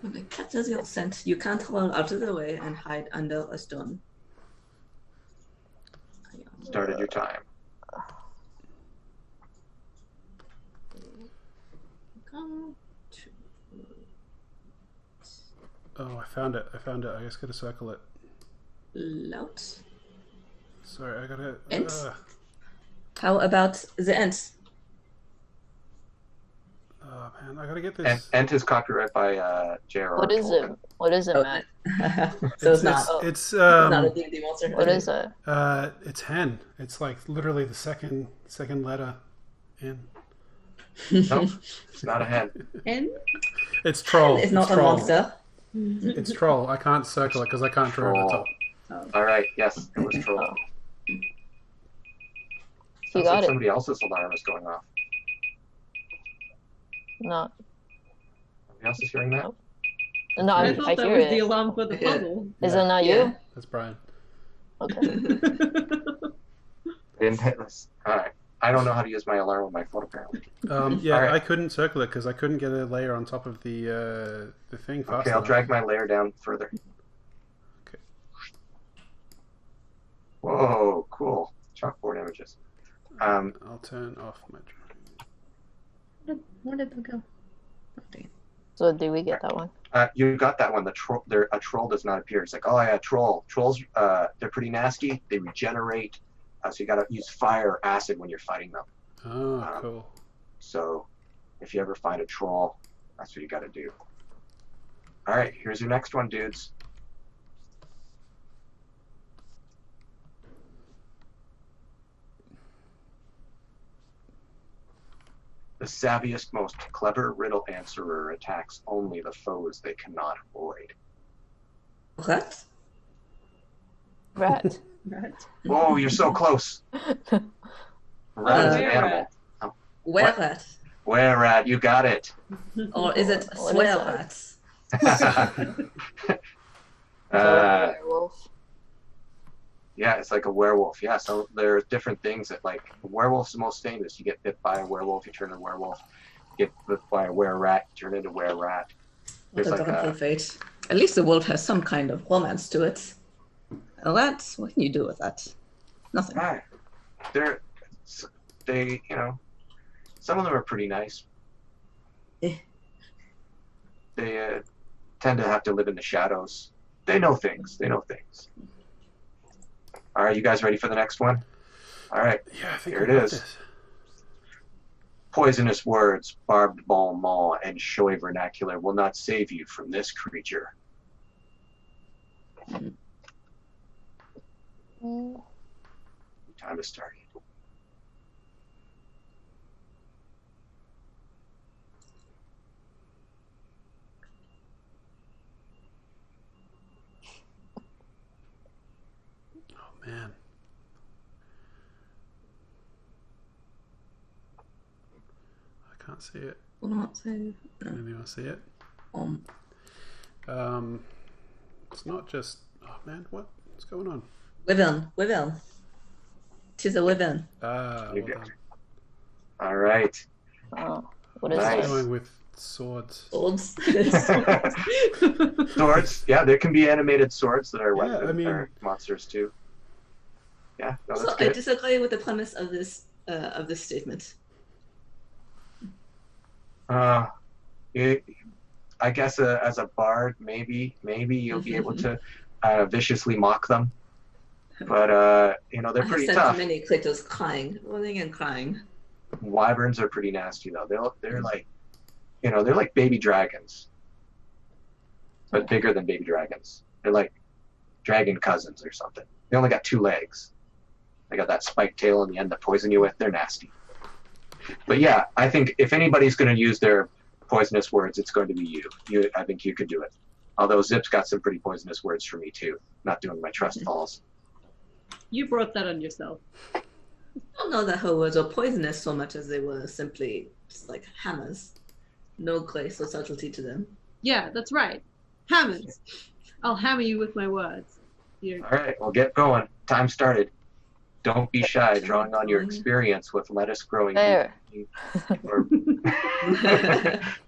When it catches your scent, you can't roll out of the way and hide under a stone. Started your time. Oh, I found it. I just gotta circle it. Loud. Sorry, I gotta... Ents? How about the ants? Oh man, I gotta get And this. Ent is copyright by J.R.R. What is it? Tolkien. What is it, Oh, Matt? so it's not. It's not a D&D monster. What is it? it's hen. It's like literally the second letter in. No, it's not a hen. And It's troll. It's not a troll. monster. It's troll. I can't circle it because I can't draw Troll. the top. All right, yes, it was troll. Oh. You Sounds got like it. somebody else's alarm is going off. No, Somebody else is hearing that? no, I I thought that hear was the it. alarm for the Yeah. puzzle. Is Yeah. it not Yeah. you? That's Brian. Okay. Didn't hit this. All right. I don't know how to use my alarm on my phone apparently. Yeah, All right. I couldn't circle it because I couldn't get a layer on top of the thing fast Okay, I'll enough. drag my layer down further. Okay. Whoa, cool. Chalkboard images. I'll turn off my drawing. Where did that go? Oh, dang. So did we get that one? You got that one. The troll. A troll does not appear. It's like, oh yeah, troll. Trolls. They're pretty nasty. They regenerate. So you got to use fire or acid when you're fighting them. Oh, cool. So if you ever find a troll, that's what you got to do. All right, here's your next one, dudes. The savviest, most clever riddle answerer attacks only the foes they cannot avoid. What? Rat. Right. Oh, you're so close. Rat is an Where animal. Where What? rat? Where rat? You got it. Or is it What is swell that? rats? Werewolf. Yeah, it's like a werewolf. Yeah, so there are different things that, like, werewolf's the most famous. You get bit by a werewolf, you turn into a werewolf. You get bit by a were-rat, you turn into a were-rat. What There's a like wonderful a, fate. At least the wolf has some kind of romance to it. A rat, what can you do with that? Nothing. ah, they, you know, some of them are pretty nice. Eh. They tend to have to live in the shadows. They know things. They know things. All right, you guys ready for the next one? All right. Yeah, I think Here I it got is. this. Poisonous words, barbed bon mot, and showy vernacular will not save you from this creature. Mm. Time to start. Oh man. I can't see it. Will not save. No. Anyone see it? Um, It's not just. Oh man, what's going on? Wyvern. Tis a wyvern. Ah, You well got done. All right. Oh, what is Nice. that? Going with swords. Swords. Swords. Yeah, there can be animated swords that are Yeah, weapons I mean- or monsters too. Yeah, no, that's So I good. disagree with the premise of this statement. I guess as a bard, maybe you'll be able to viciously mock them, but you know, they're I have pretty sent tough. many critters crying, running and crying. Wyverns are pretty nasty though. They're like, you know, they're like baby dragons, but bigger than baby dragons. They're like dragon cousins or something. They only got 2 legs. They got that spiked tail in the end that poison you with. They're nasty. But yeah, I think if anybody's going to use their poisonous words, it's going to be you. I think you could do it. Although Zip's got some pretty poisonous words for me too. Not doing my trust falls. You brought that on yourself. I don't know that her words were poisonous so much as they were simply just like hammers. No grace or subtlety to them. Yeah, that's right. Hammers. I'll hammer you with my words. You're... All right, well, get going. Time started. Don't be shy, drawing on your experience with lettuce growing. Bear. Or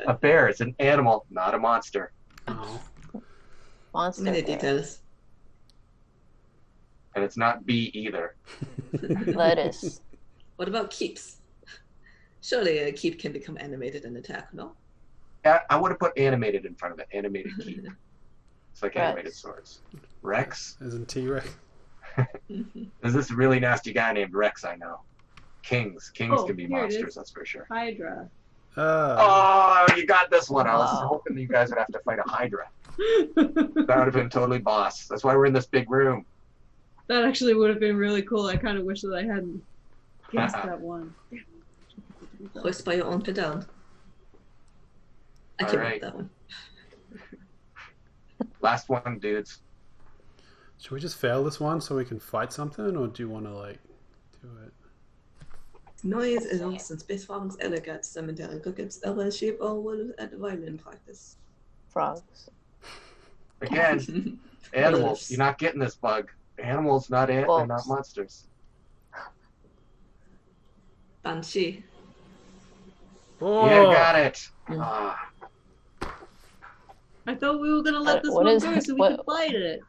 a bear. It's an animal, not a monster. Oh. Monster. Many bear. details. And it's not bee either. Lettuce. What about keeps? Surely a keep can become animated and attack, no? I would have put animated in front of it. Animated keep. It's like Rex. animated swords. Rex? As in T-Rex. There's this really nasty guy named Rex I know. Kings Oh, can be here it monsters, is. that's for sure. Hydra. Oh, you got this one. I was Wow. hoping you guys would have to fight a Hydra. That would have been totally boss. That's why we're in this big room. That actually would have been really cool. I kind of wish that I hadn't guessed that one. Hoist by your own pedal. I can't Alright. make that one. Last one, dudes. Should we just fail this one so we can fight something, or do you want to like do it? Noise is often spacefarmers, elegant, cemetery crickets, elbows, sheep, or wolves at violin practice. Frogs. Again, animals. You're not getting this bug. Animals, not it. They're not Folks. monsters. Banshee. Oh, Yeah, got it. Mm. Ah, I thought we were gonna let this What one is- go so we what- could fight it.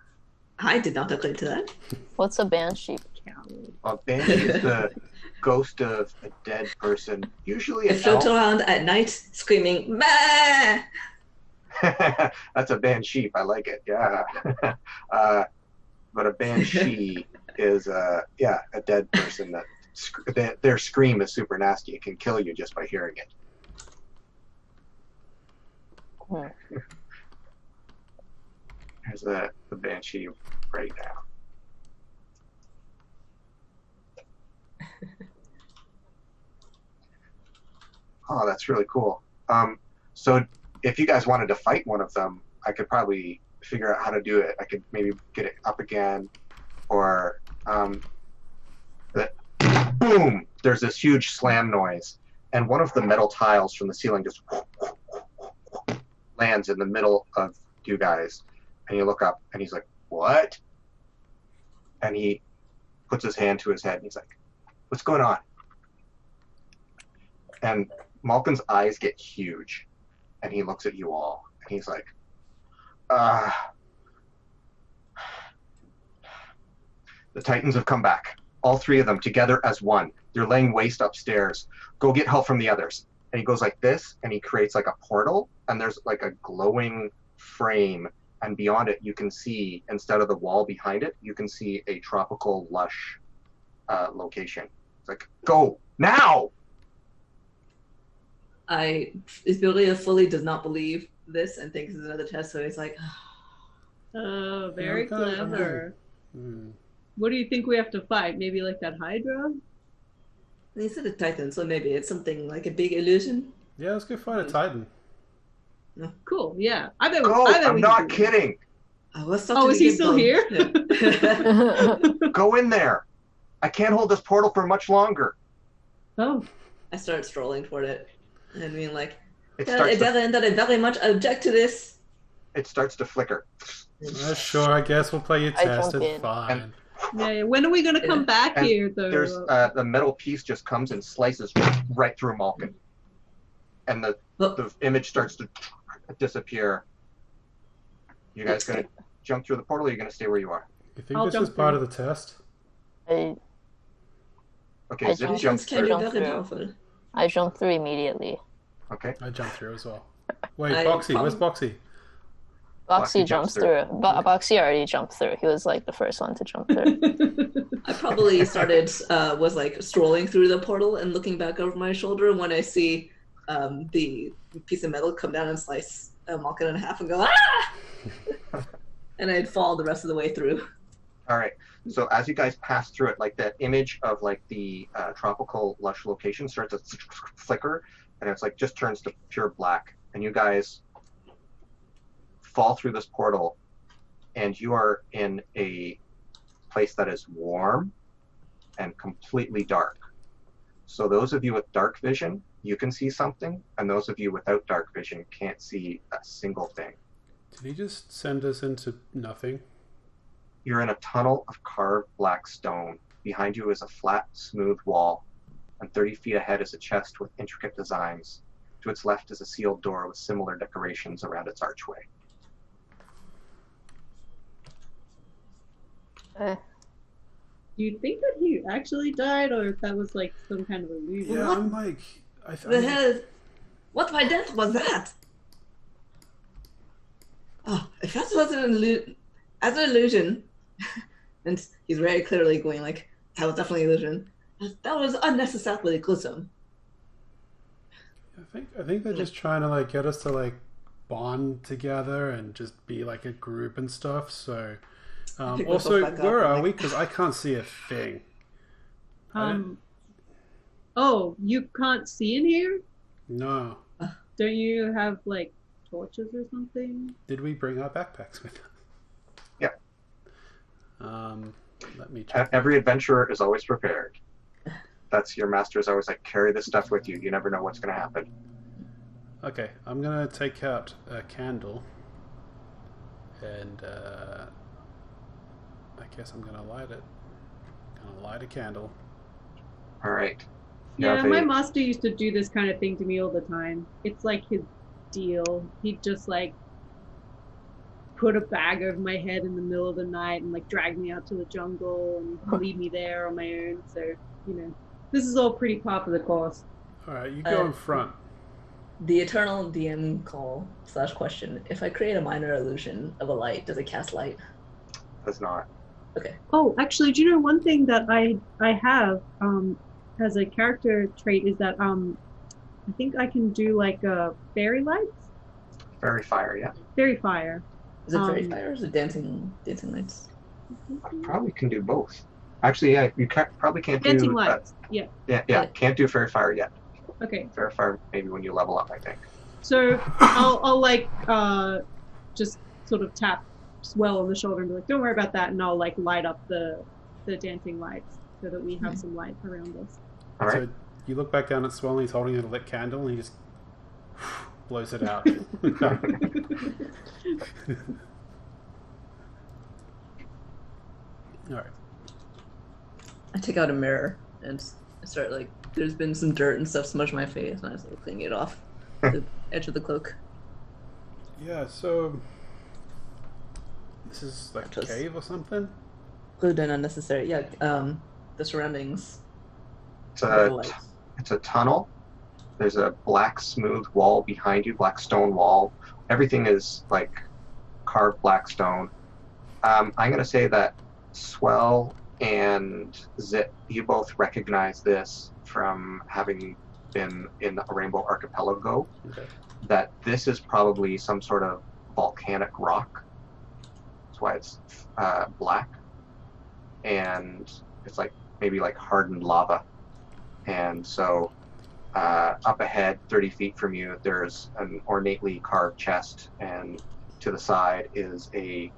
I did not agree to that. What's a banshee? Coward. a banshee is the ghost of a dead person. Usually It an floats elf. around at night, screaming, "Bah!" That's a banshee. I like it. Yeah. But a banshee is a dead person that their scream is super nasty. It can kill you just by hearing it. Hmm. Here's the banshee right now. Oh, that's really cool. So if you guys wanted to fight one of them, I could probably figure out how to do it. I could maybe get it up again, or boom! There's this huge slam noise, and one of the metal tiles from the ceiling just lands in the middle of you guys, and you look up, and he's like, "What?" And he puts his hand to his head, and he's like, "What's going on?" And Malkin's eyes get huge, and he looks at you all, and he's like, the Titans have come back. All three of them together as one. They're laying waste upstairs. Go get help from the others. And he goes like this, and he creates like a portal, and there's like a glowing frame, and beyond it you can see, instead of the wall behind it, you can see a tropical lush location. It's like, go now! Ysubriel fully does not believe this and thinks it's another test, so he's like, Oh, very Yeah, okay, clever. Hmm. What do you think we have to fight? Maybe like that Hydra? he said a Titan, so maybe it's something like a big illusion. Yeah, let's go fight a Titan. Cool, yeah. I bet Go! I bet I'm we not can do kidding! I was Oh, is he still here? Go in there! I can't hold this portal for much longer. it. Oh, I started strolling toward it and being like, It "Yeah, starts to, that I very much object to this." it starts to flicker. Sure, I guess we'll play your I test. jump It's in. fine. yeah. When are we gonna come back And here, though? There's the metal piece just comes and slices right through Malkin, and the image starts to disappear. You guys gonna jump through the portal, or are you gonna stay where you are? You think I'll this jump is part through. of the test? I Okay, I Zip don't- jumps Illusions can be through. Jump very through. powerful. I jumped through immediately. Okay, I jumped through as well. Wait, I Boxy, where's Boxy? Boxy jumps jumps through. through. Boxy already jumped through. He was like the first one to jump through. I probably started was like strolling through the portal and looking back over my shoulder when I see the piece of metal come down and slice Malkin in half and go, "Ah!" And I'd fall the rest of the way through. all right. So as you guys pass through it, like that image of like the tropical lush location starts to flicker, and it's like just turns to pure black, and you guys fall through this portal, and you are in a place that is warm and completely dark. So those of you with dark vision, you can see something, and those of you without dark vision can't see a single thing. Did he just send us into nothing? You're in a tunnel of carved black stone. Behind you is a flat, smooth wall, and 30 feet ahead is a chest with intricate designs. To its left is a sealed door with similar decorations around its archway. Eh, Do you think that he actually died, or if that was like some kind of illusion? Yeah, I'm like... The hell? What by death was that? Oh, if that was an illusion, and he's very clearly going like, that was definitely an illusion. That was unnecessarily gruesome. I think they're just trying to like get us to like bond together and just be like a group and stuff. So, Pick also, myself back up where and, are like- we? Because I can't see a thing. Oh, you can't see in here? No. Don't you have like torches or something? Did we bring our backpacks with us? Yeah. Let me check. Every adventurer is always prepared. That's your master is always like, carry this stuff with you. You never know what's going to happen. Okay, I'm gonna take out a candle, and I guess I'm gonna light it. Gonna light a candle. All right. You Yeah, have my a- master used to do this kind of thing to me all the time. It's like his deal. He'd just like put a bag over my head in the middle of the night and like drag me out to the jungle and leave me there on my own. So, you know, this is all pretty par for the course. All right, you go in front. The eternal DM call / question. If I create a minor illusion of a light, does it cast light? Does not. Okay. Oh, actually, do you know one thing that I have as a character trait is that I think I can do like fairy lights, Very fire, yeah. fairy fire. Is it fairy fire or is it dancing lights? Probably can do both. Actually, yeah, you probably can't do... Dancing lights. Yeah. Yeah, can't do fairy fire yet. Okay. Fairy fire maybe when you level up, I think. So I'll like just sort of tap Swell on the shoulder and be like, "Don't worry about that," and I'll like light up the dancing lights so that we have some light around us. All right. So you look back down at Swell, and he's holding a lit candle, and he just blows it out. All right. I take out a mirror and I start like, there's been some dirt and stuff smudged my face, and I start cleaning it off the edge of the cloak. Yeah. So this is like a Just- cave or something. Glued in unnecessary. Yeah. The surroundings. It's are a, lights. it's a tunnel. There's a black smooth wall behind you, black stone wall. Everything is like carved black stone. I'm going to say that Swell and Zip, you both recognize this from having been in the Rainbow Archipelago, Okay. that this is probably some sort of volcanic rock. That's why it's black. And it's like maybe like hardened lava. And so up ahead, 30 feet from you, there's an ornately carved chest, and to the side is an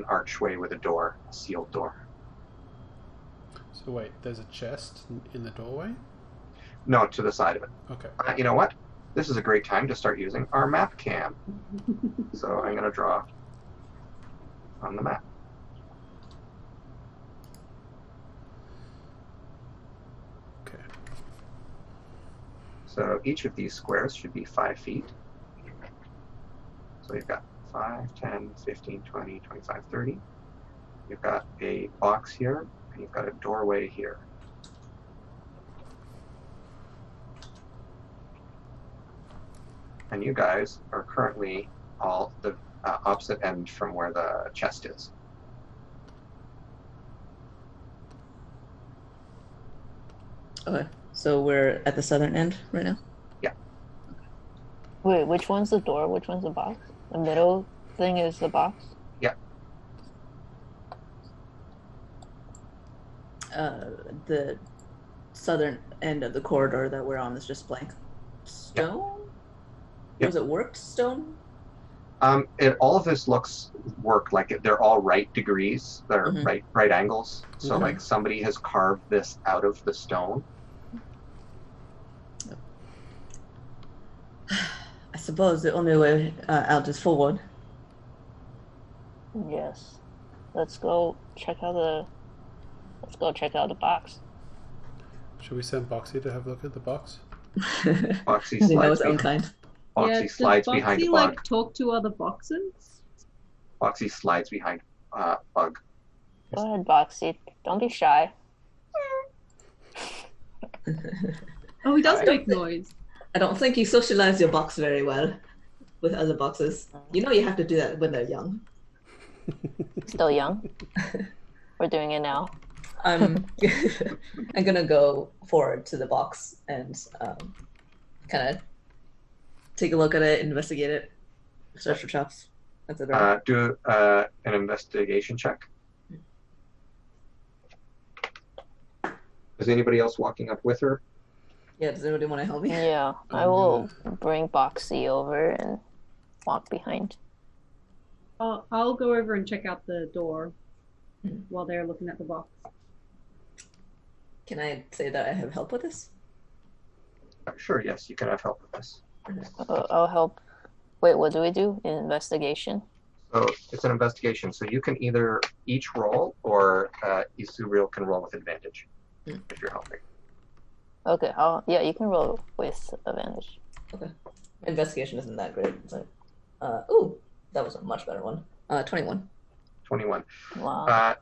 archway with a door, a sealed door. So wait, there's a chest in the doorway. No, to the side of it. Okay. You know what? This is a great time to start using our map cam. So I'm going to draw on the map. Okay. So each of these squares should be 5 feet. So you've got 5, 10, 15, 20, 25, 30. You've got a box here, and you've got a doorway here. And you guys are currently all the opposite end from where the chest is. Okay. So we're at the southern end right now. Wait, which one's the door? Which one's the box? The middle thing is the box? The southern end of the corridor that we're on is just blank stone. Yep. Was it worked stone? All of this looks work like they're all right degrees. They're Mhm. right angles. So Mhm. like somebody has carved this out of the stone. I suppose the only way out is forward. Yes. Let's go check out the box. Should we send Boxy to have a look at the box? Foxy They know slides its own behind. kind. Foxy Yeah, slides does behind Foxy a like bug. talk to other boxes? Foxy slides behind bug. Go ahead, Boxy. Don't be shy. Oh, he does I make noise. I don't think you socialize your box very well with other boxes. You know you have to do that when they're young. Still young. We're doing it now. I'm I'm gonna go forward to the box and kind of take a look at it, investigate it, search for traps, etc. Do an investigation check. Is anybody else walking up with her? Yeah, does anybody want to help me? Yeah, I will bring Boxy over and walk behind. I'll go over and check out the door while they're looking at the box. Can I say that I have help with this? Sure, yes, you can have help with this. I'll help. Wait, what do we do? Investigation? So it's an investigation, so you can either each roll or Ysubriel can roll with advantage if you're helping. Okay, yeah, you can roll with advantage. Okay. Investigation isn't that great, but ooh, that was a much better one. 21. 21. Wow.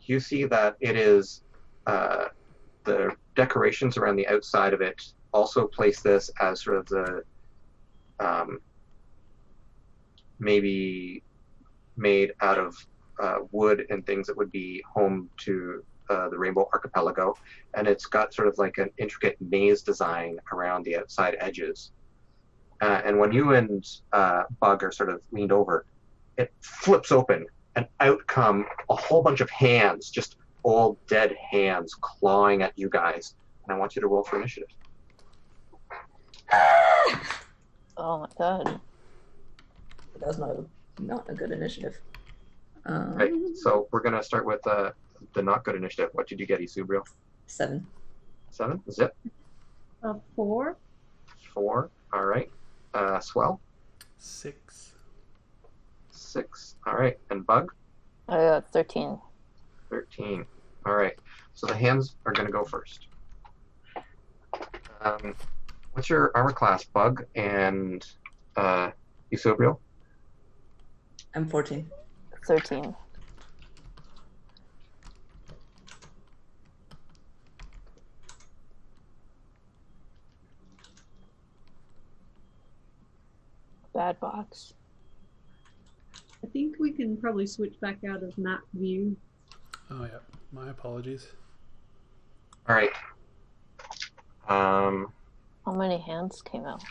You see that it is the decorations around the outside of it also place this as sort of the maybe made out of wood and things that would be home to the Rainbow Archipelago, and it's got sort of like an intricate maze design around the outside edges. And when you and Bug are sort of leaned over, it flips open, and out come a whole bunch of hands, just old dead hands clawing at you guys. And I want you to roll for initiative. Oh my god. That was not a good initiative. Right, so we're going to start with the not good initiative. What did you get, Ysubriel? 7. 7? Zip? 4. 4. All right. Swell? 6. 6. All right. And Bug? I got 13. 13. All right. So the hands are going to go first. What's your armor class, Bug and Ysubriel? I'm 14. 13. Bad box. I think we can probably switch back out of map view. Oh yeah, my apologies. All right. How many hands came out?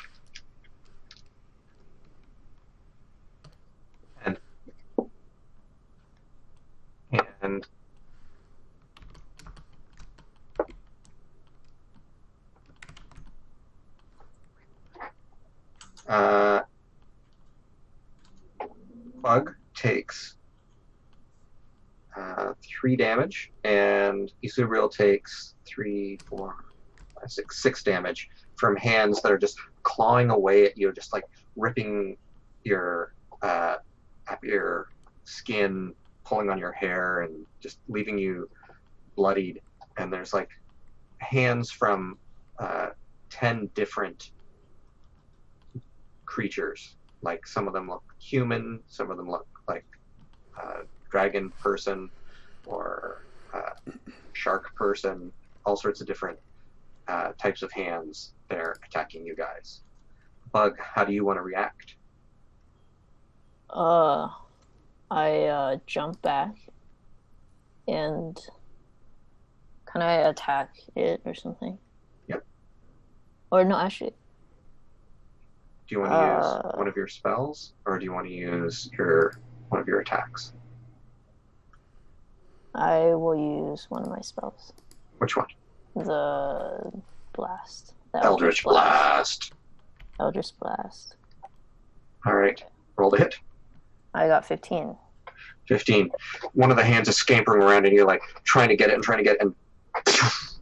And Bug takes 3 damage, and Ysubriel takes 3, 4, 5, 6 damage from hands that are just clawing away at you, just like ripping your skin, pulling on your hair, and just leaving you bloodied. And there's like hands from 10 different creatures. Like some of them look human, some of them look like dragon person or shark person, all sorts of different types of hands that are attacking you guys. Bug, how do you want to react? I jump back and can I attack it or something? Yep. Or no, actually. Do you want to use one of your spells, or do you want to use one of your attacks? I will use one of my spells. Which one? The blast. The Eldritch Blast. Eldritch Blast. All right. Roll the hit. I got 15. 15. One of the hands is scampering around, and you're like trying to get it, and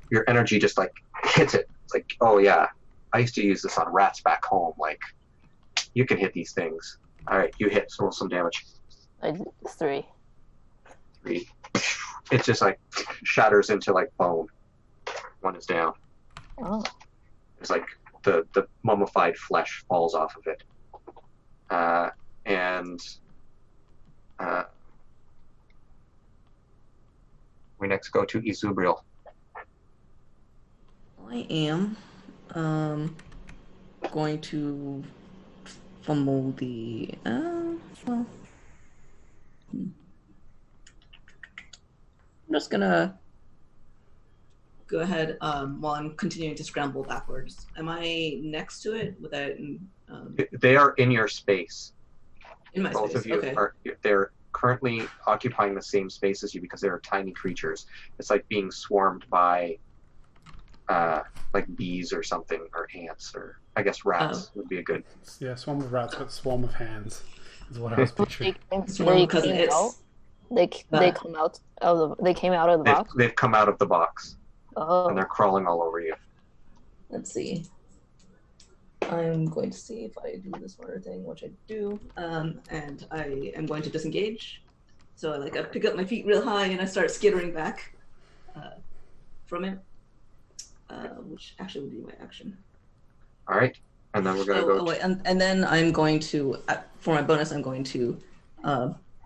your energy just like hits it. It's like, oh yeah, I used to use this on rats back home. Like, you can hit these things. All right, you hit. So roll some damage. I did 3. 3. It just like shatters into like bone. One is down. Oh. It's like the mummified flesh falls off of it. We next go to Ysubriel. I am going to fumble the well. I'm just gonna go ahead while I'm continuing to scramble backwards. Am I next to it without They are in your space. in my Both space? of you Okay. they're currently occupying the same space as you because they're tiny creatures. It's like being swarmed by like bees or something, or ants, or I guess rats would be a good. Yeah, swarm of rats, but swarm of hands is what I was picturing. They came out. They come out of the. They came out of the box. They've come out of the box Oh. and they're crawling all over you. Let's see. I'm going to see if I do this order thing, which I do, and I am going to disengage. So I pick up my feet real high and I start skittering back from it, which actually would be my action. All right, and then we're gonna go. Wait, and then I'm going to, for my bonus, I'm going to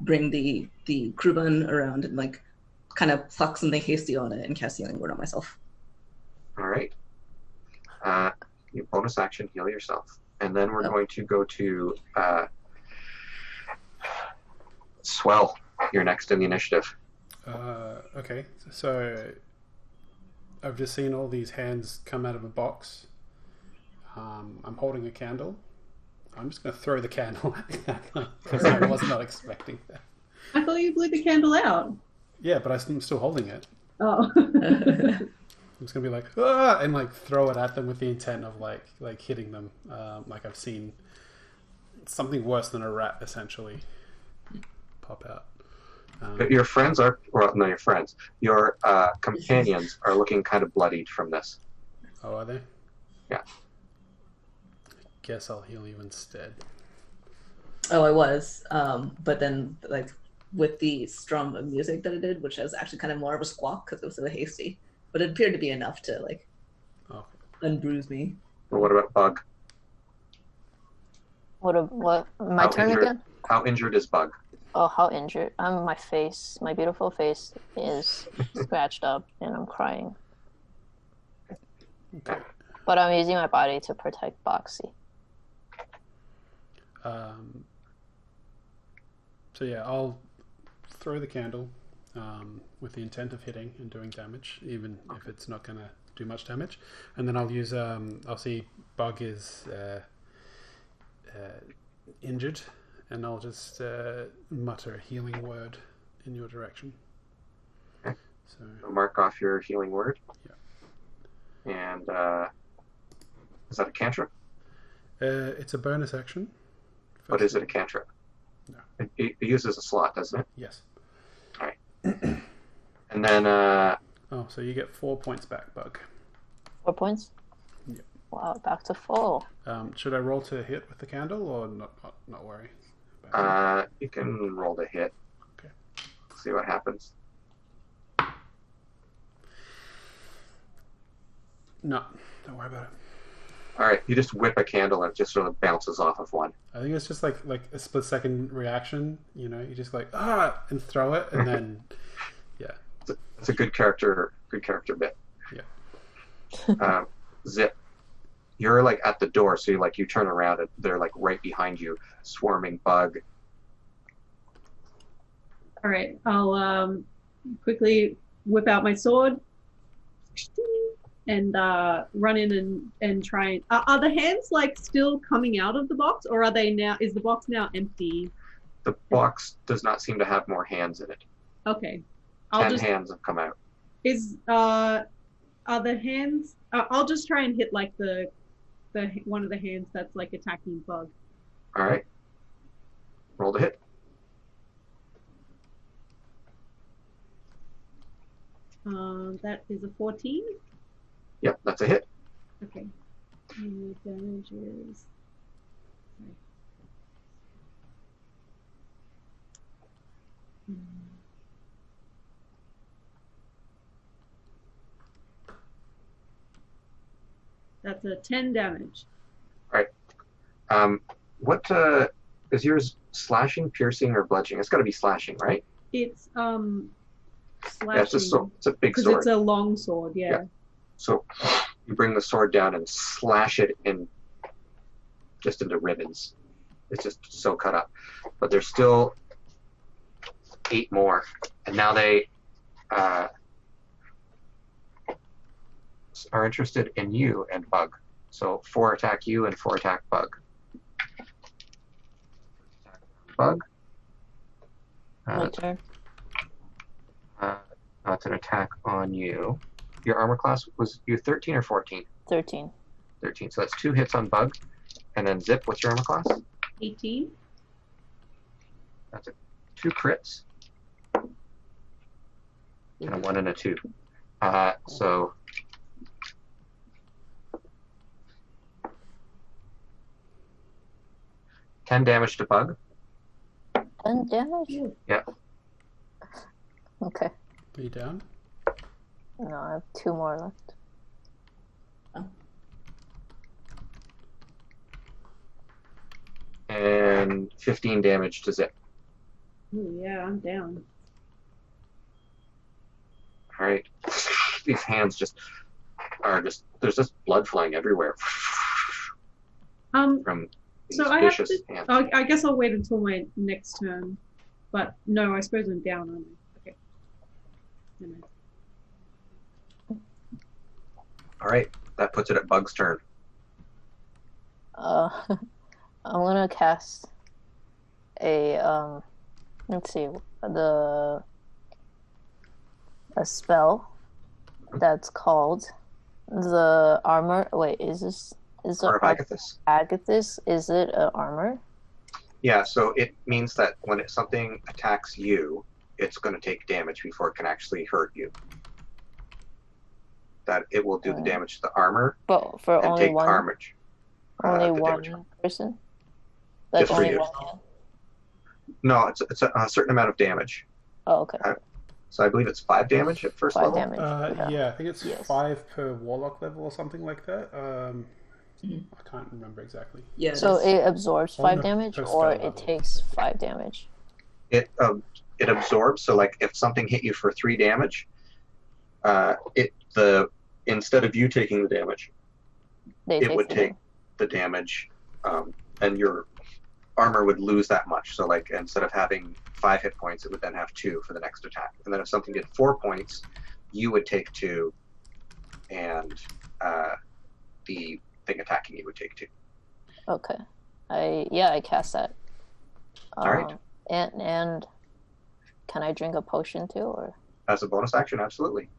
bring the Kruban around and kind of pluck something hasty on it and cast Healing Word on myself. All right. Your bonus action, heal yourself, and then we're going to go to Swell. You're next in the initiative. Okay, so I've just seen all these hands come out of a box. I'm holding a candle. I'm just going to throw the candle because I was not expecting that. I thought you blew the candle out. Yeah, but I'm still holding it. Oh. I'm just gonna be like, ah, and throw it at them with the intent of like hitting them. Like I've seen something worse than a rat essentially pop out. Your friends are, well, no, your friends. Your companions are looking kind of bloodied from this. Oh, are they? Yeah. Guess I'll heal you instead. Oh, I was, but then with the strum of music that I did, which was actually kind of more of a squawk because it was so hasty. But it appeared to be enough to unbruise me. Well, what about Bug? What? My turn again? How injured is Bug? Oh, how injured? My face, my beautiful face, is scratched up, and I'm crying. Okay. But I'm using my body to protect Boxy. So yeah, I'll throw the candle. With the intent of hitting and doing damage, even if it's not going to do much damage. And then I'll use, I'll see Bug is injured, and I'll just mutter a healing word in your direction. Okay. So mark off your healing word. Yeah. And is that a cantrip? It's a bonus action. But is it a cantrip? No. It uses a slot, doesn't it? Yes. All right. And then oh, so you get 4 points back, Bug. 4 points? Yep. Wow, back to full. Should I roll to hit with the candle or not worry? you can roll to hit. Okay. See what happens. No, don't worry about it. All right, you just whip a candle and it just sort of bounces off of one. I think it's just like a split second reaction. You know, you just and throw it, and then yeah. It's a good character bit. Yeah. Zip, you're at the door, so you turn around and they're right behind you, swarming Bug. All right, I'll quickly whip out my sword and run in and try and... Are the hands still coming out of the box, or are they now? Is the box now empty? The box does not seem to have more hands in it. Okay. 10 hands have come out. Are the hands? I'll just try and hit the one of the hands that's attacking Bug. All right. Roll to hit. That is a 14. Yep, that's a hit. Okay. And the damage is... That's a 10 damage. All right. What is yours? Slashing, piercing, or bludgeoning? It's got to be slashing, right? It's slashing. Yeah, it's a big sword. Because it's a long sword, yeah. So you bring the sword down and slash it just into ribbons. It's just so cut up. But there's still 8 more, and now they bugs are interested in you and Bug. So 4 attack you and 4 attack Bug. Bug. My turn. That's an attack on you. Your armor class was you 13 or 14? 13. 13. So that's 2 hits on Bug. And then Zip, what's your armor class? 18. That's 2 crits. And a 1 and a 2. So 10 damage to Bug. 10 damage? Yeah. Okay. Are you down? No, I have 2 more left. And 15 damage to Zip. Ooh, yeah, I'm down. All right. These hands there's just blood flowing everywhere from these So I have vicious to. hands. I guess I'll wait until my next turn. But no, I suppose I'm down, aren't I? Okay. Never mind. All right. That puts it at Bug's turn. I'm gonna cast a let's see, a spell that's called the armor. Wait, is the Or Agathis. Agathis? Is it an armor? Yeah, so it means that when something attacks you, it's going to take damage before it can actually hurt you. That it will do the damage to the armor But for and only take one, damage. only the one damage. person. Like Just for only you. one hand. No, it's a certain amount of damage. Oh, okay. So I believe it's 5 damage at first 5 level. damage. Yeah, I think it's Yes. 5 per warlock level or something like that. I can't remember exactly. Yeah. So it absorbs Oh, 5 no, damage, per or spell it level. takes 5 damage. It absorbs. So like if something hit you for 3 damage, instead of you taking the damage, it would take the damage, and your armor would lose that much. So like instead of having 5 hit points, it would then have 2 for the next attack. And then if something did 4 points, you would take 2, and the thing attacking you would take 2. Okay. I cast that. All right. And can I drink a potion too, or As a bonus action, absolutely.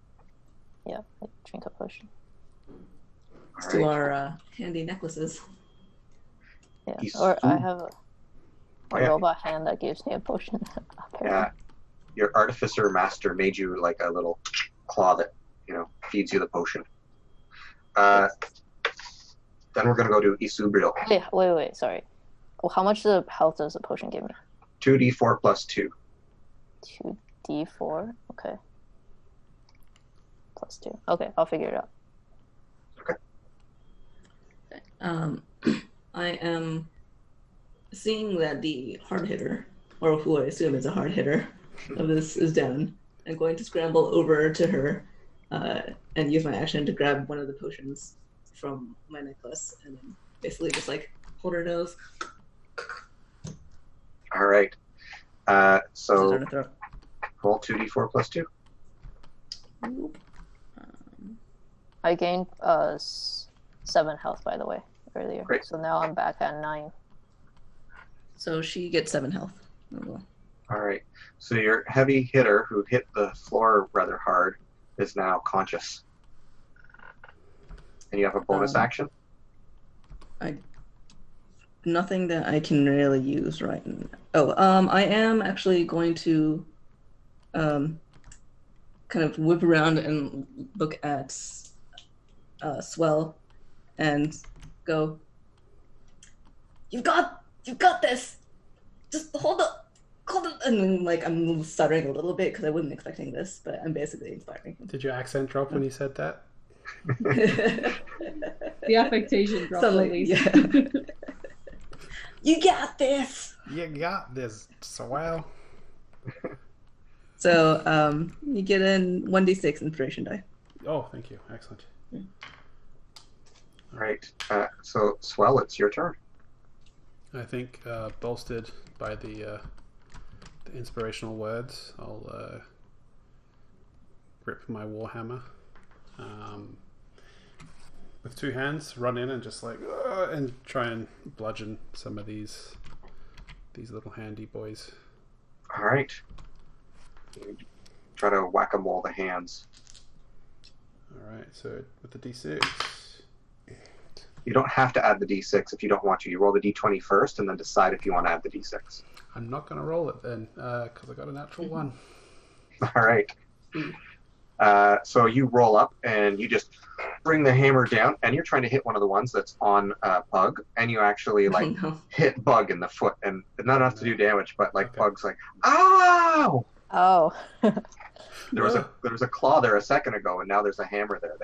yeah, I drink a potion. All To right. our handy necklaces. Yeah. He's Or I food. have a Oh, yeah. robot hand that gives me a potion. Yeah, your artificer master made you like a little claw that feeds you the potion. Then we're gonna go to Ysubriel. Wait. Sorry. Well, how much health does the potion give me? 2d4 plus 2. 2d4. Okay. Plus 2. Okay, I'll figure it out. I am seeing that the hard hitter, or who I assume is a hard hitter of this, is down. I'm going to scramble over to her and use my action to grab one of the potions from my necklace and then basically just like hold her nose. All right. So Scissor in her throat. roll 2d4 plus 2. I gained 7 health, by the way, earlier. Great. So now I'm back at 9. So she gets 7 health. Oh, well. All right. So your heavy hitter, who hit the floor rather hard, is now conscious. And you have a bonus action. Nothing that I can really use right now. I am actually going to kind of whip around and look at Swell and go, You've got this! Just hold up! And then, like, I'm stuttering a little bit because I wasn't expecting this, but I'm basically inspiring him. Did your accent drop when you said that? The affectation dropped at least. Yeah. You got this! You got this, Swell. So, you get in 1d6 inspiration die. Oh, thank you. Excellent. All right. So Swell, it's your turn. I think, bolstered by the inspirational words, I'll grip my warhammer with 2 hands, run in and just like and try and bludgeon some of these little handy boys. All right. Try to whack-a-mole the hands. All right. So with the d6. You don't have to add the d6 if you don't want to. You roll the d20 first, and then decide if you want to add the d6. I'm not going to roll it then, because I got a natural 1. All right. So you roll up, and you just bring the hammer down, and you're trying to hit one of the ones that's on Bug, and you actually hit Bug in the foot, and not enough to do damage, but Bug's like, ow! Oh. There was a claw there a second ago, and now there's a hammer there.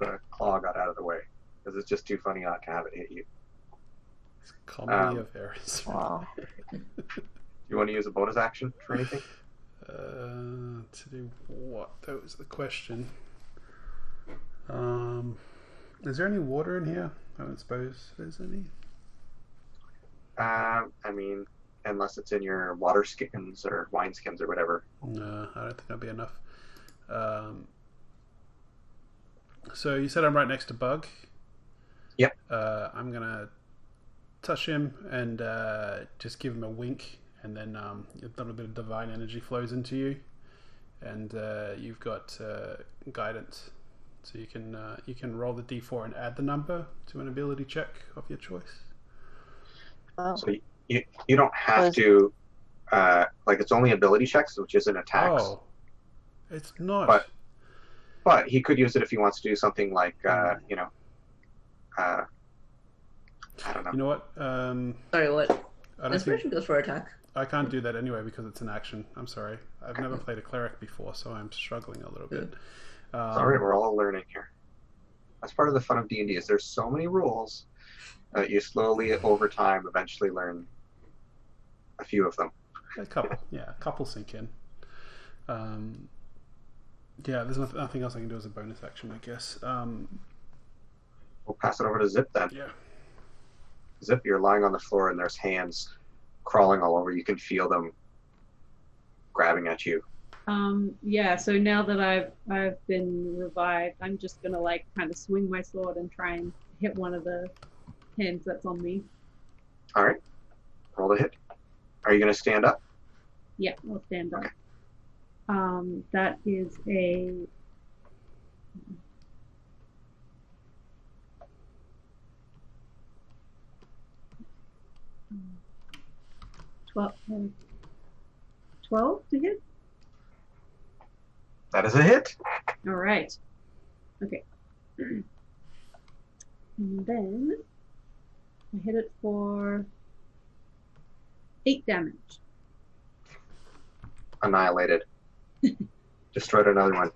The claw got out of the way because it's just too funny not to have it hit you. It's comedy of errors. Wow. You want to use a bonus action for anything? To do what? That was the question. Is there any water in here? I don't suppose there's any. I mean, unless it's in your water skins or wine skins or whatever. No, I don't think that'll be enough. So you said I'm right next to Bug. Yep. I'm gonna touch him and just give him a wink, and then a little bit of divine energy flows into you, and you've got guidance, so you can roll the d4 and add the number to an ability check of your choice. Oh. So you don't have to it's only ability checks, which isn't attacks. Oh, it's not. But he could use it if he wants to do something like I don't know. You know what? Sorry, what? I don't Inspiration goes for attack. I can't do that anyway because it's an action. I'm sorry. I've never played a cleric before, so I'm struggling a little bit. Sorry, we're all learning here. That's part of the fun of D&D is there's so many rules that you slowly, over time, eventually learn a few of them. A couple sink in. There's nothing else I can do as a bonus action, I guess. We'll pass it over to Zip then. Yeah. Zip, you're lying on the floor and there's hands crawling all over. You can feel them grabbing at you. So now that I've been revived, I'm just gonna kind of swing my sword and try and hit one of the hands that's on me. All right. Roll the hit. Are you gonna stand up? Yeah, I'll stand up. Okay. That is a 12 to hit? That is a hit. All right. Okay. And then I hit it for 8 damage. Annihilated. Destroyed another one.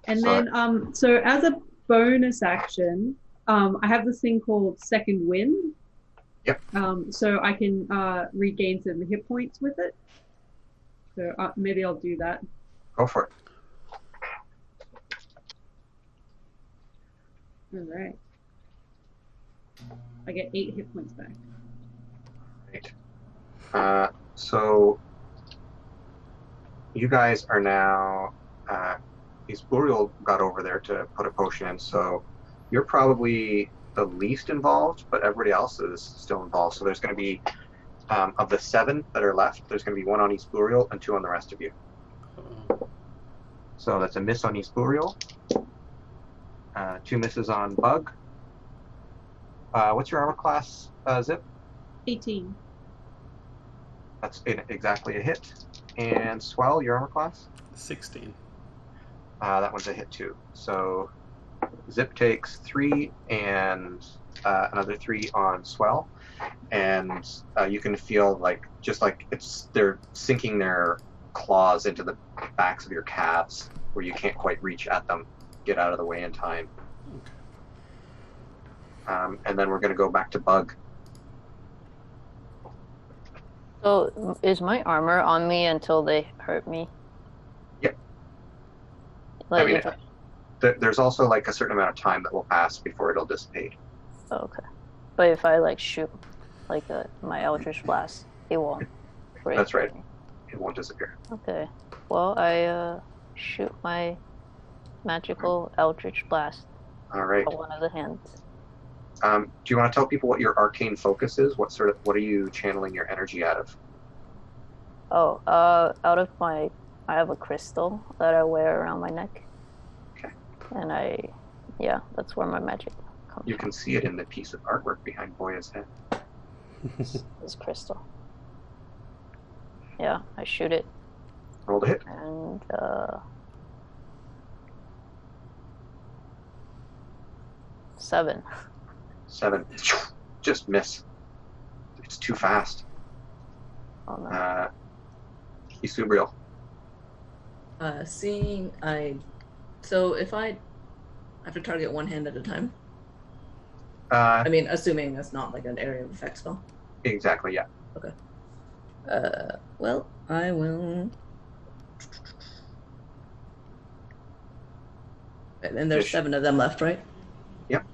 And then, so as a bonus action, I have this thing called Second Wind. Yep. So I can regain some hit points with it. So maybe I'll do that. Go for it. All right. I get 8 hit points back. Right. So you guys are now. Ysubriel got over there to put a potion in, so you're probably the least involved, but everybody else is still involved. So there's going to be, of the 7 that are left, there's going to be 1 on Ysubriel and 2 on the rest of you. So that's a miss on Ysubriel, 2 misses on Bug. What's your armor class, Zip? 18. That's exactly a hit. And Swell, your armor class? 16. That one's a hit too. So Zip takes 3 and another 3 on Swell, and you can feel they're sinking their claws into the backs of your calves where you can't quite reach at them. Get out of the way in time. Okay. And then we're going to go back to Bug. So is my armor on me until they hurt me? Yep. There's also a certain amount of time that will pass before it'll dissipate. Okay. But if I shoot my Eldritch Blast, it won't break. That's right. It won't disappear. Okay. Well, I shoot my magical Eldritch Blast. All right. On one of the hands. Do you want to tell people what your arcane focus is? What are you channeling your energy out of? Oh, out of I have a crystal that I wear around my neck. Okay. And that's where my magic comes You from. can see it in the piece of artwork behind Boya's head. This crystal. Yeah, I shoot it. Roll to hit. And 7. 7. Just miss. It's too fast. Oh no. Ysubriel. So if I have to target one hand at a time, Uh, I mean, assuming that's not like an area of effect spell. exactly, yeah. Okay. Well, I will. And there's 7 of them left, right? Yep.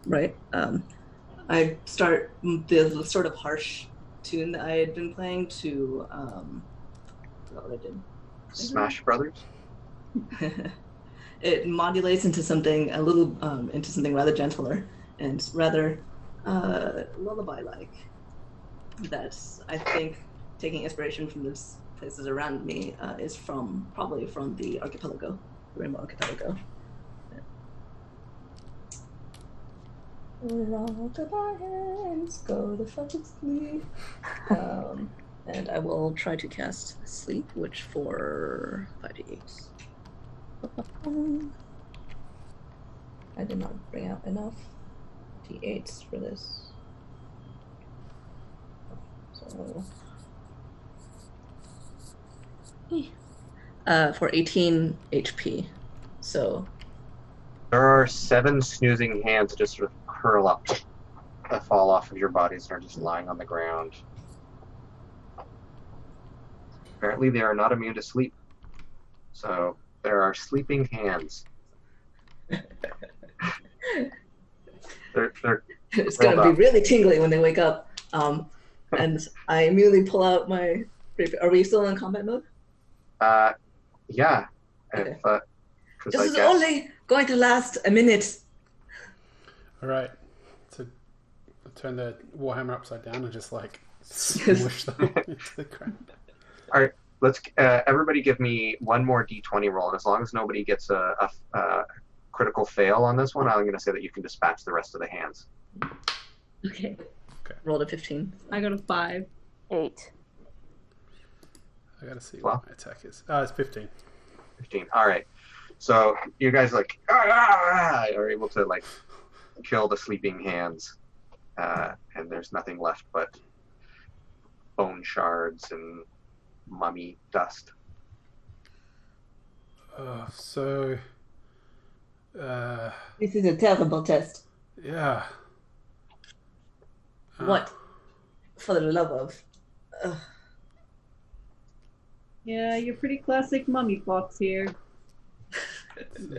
Right. I start the sort of harsh tune that I had been playing to. I forgot what I did. Smash Brothers. It modulates into something into something rather gentler and rather lullaby-like. That's, I think, taking inspiration from the places around me is probably from the archipelago, the Rainbow Archipelago. All to my hands, go the fuck to sleep. And I will try to cast Sleep, which for 5d8. I did not bring out enough d8s for this. So, for 18 HP. So There are 7 snoozing hands that just sort of curl up, that fall off of your bodies and are just lying on the ground. Apparently, they are not immune to sleep. So there are sleeping hands. they're it's going to be really tingly when they wake up. And I immediately pull out my. Are we still in combat mode? Yeah. Okay. If, this is only going to last a minute. All right. So turn the warhammer upside down and just like smush them into the ground. All right. Let's everybody give me one more d20 roll, and as long as nobody gets a critical fail on this one, I'm going to say that you can dispatch the rest of the hands. Okay. Rolled a 15. I got a 5. 8. I gotta see Well. what my attack is. It's 15. 15. All right. So you guys are able to like kill the sleeping hands, and there's nothing left but bone shards and mummy dust. So. This is a terrible test. Yeah. What? For the love of. Yeah, you're pretty classic mummy box here.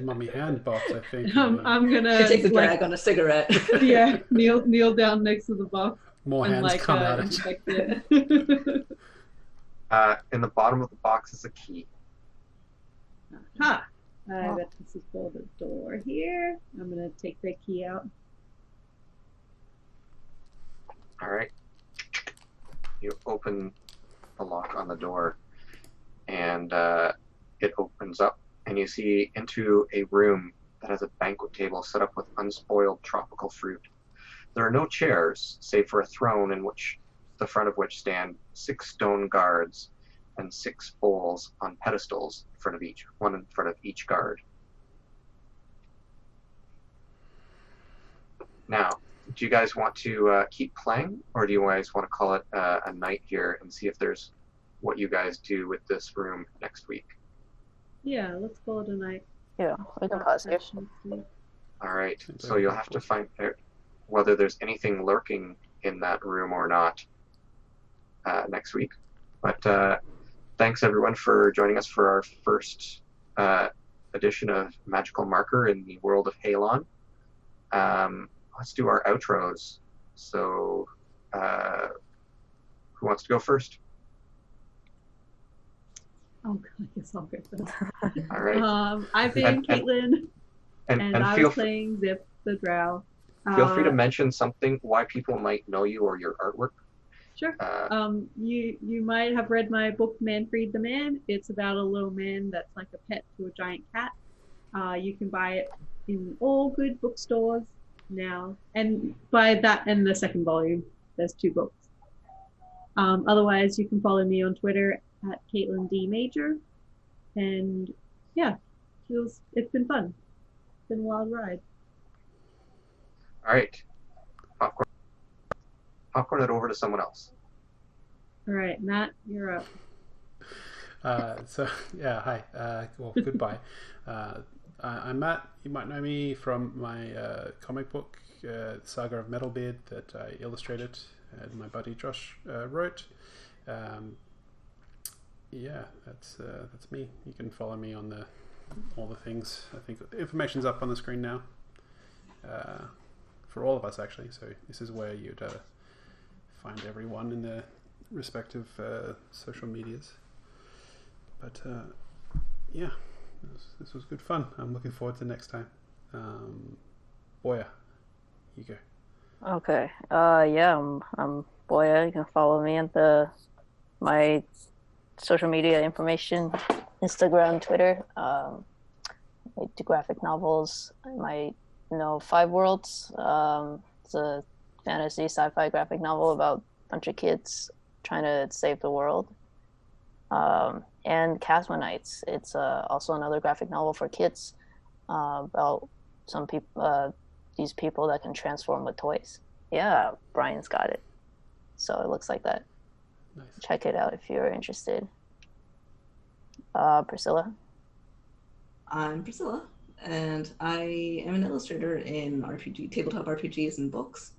Mummy hand box, I think. I'm gonna She takes a drag on a cigarette. yeah, kneel down next to the box More and hands come out. inspect it. In the bottom of the box is a key. Ha! I bet this is for the door here. I'm gonna take that key out. All right. You open the lock on the door, and it opens up, and you see into a room that has a banquet table set up with unspoiled tropical fruit. There are no chairs, save for a throne in which the front of which stand 6 stone guards and 6 bowls on pedestals in front of each, one in front of each guard. Now, do you guys want to keep playing, or do you guys want to call it a night here and see if there's what you guys do with this room next week? Yeah, let's call it a night. Yeah, we can pause here. All right, so you'll have to find out whether there's anything lurking in that room or not next week. But thanks everyone for joining us for our first edition of Magical Marker in the world of Haelon. Let's do our outros. So who wants to go first? Oh god, yes, I'll go first. All right. I've been And- Caitlin, and I feel was playing Zip the Drow. feel free to mention something why people might know you or your artwork. Sure. Uh, You might have read my book Manfred the Man. It's about a little man that's like a pet to a giant cat. You can buy it in all good bookstores now, and buy that and the second volume. There's 2 books. Otherwise, you can follow me on Twitter at Caitlin D Major, and yeah, it's been fun. It's been a wild ride. all right. Popcorn it over to someone else. All right, Matt, you're up. So yeah, hi. Well, goodbye. I'm Matt. You might know me from my comic book, Saga of Metalbeard, that I illustrated and my buddy Josh wrote. Yeah, that's me. You can follow me on all the things. I think the information's up on the screen now. For all of us, actually. So this is where you'd find everyone in their respective social medias. But yeah, this was good fun. I'm looking forward to next time. Boya, you go. Okay. Yeah, I'm Boya. You can follow me at my social media information, Instagram, Twitter. I do graphic novels. I might know 5 Worlds. It's a fantasy sci-fi graphic novel about a bunch of kids trying to save the world. And Casmonites. It's also another graphic novel for kids about some people, these people that can transform with toys. Yeah, Brian's got it. So it looks like that. Nice. Check it out if you're interested. Priscilla? I'm Priscilla, and I am an illustrator in tabletop RPGs and books.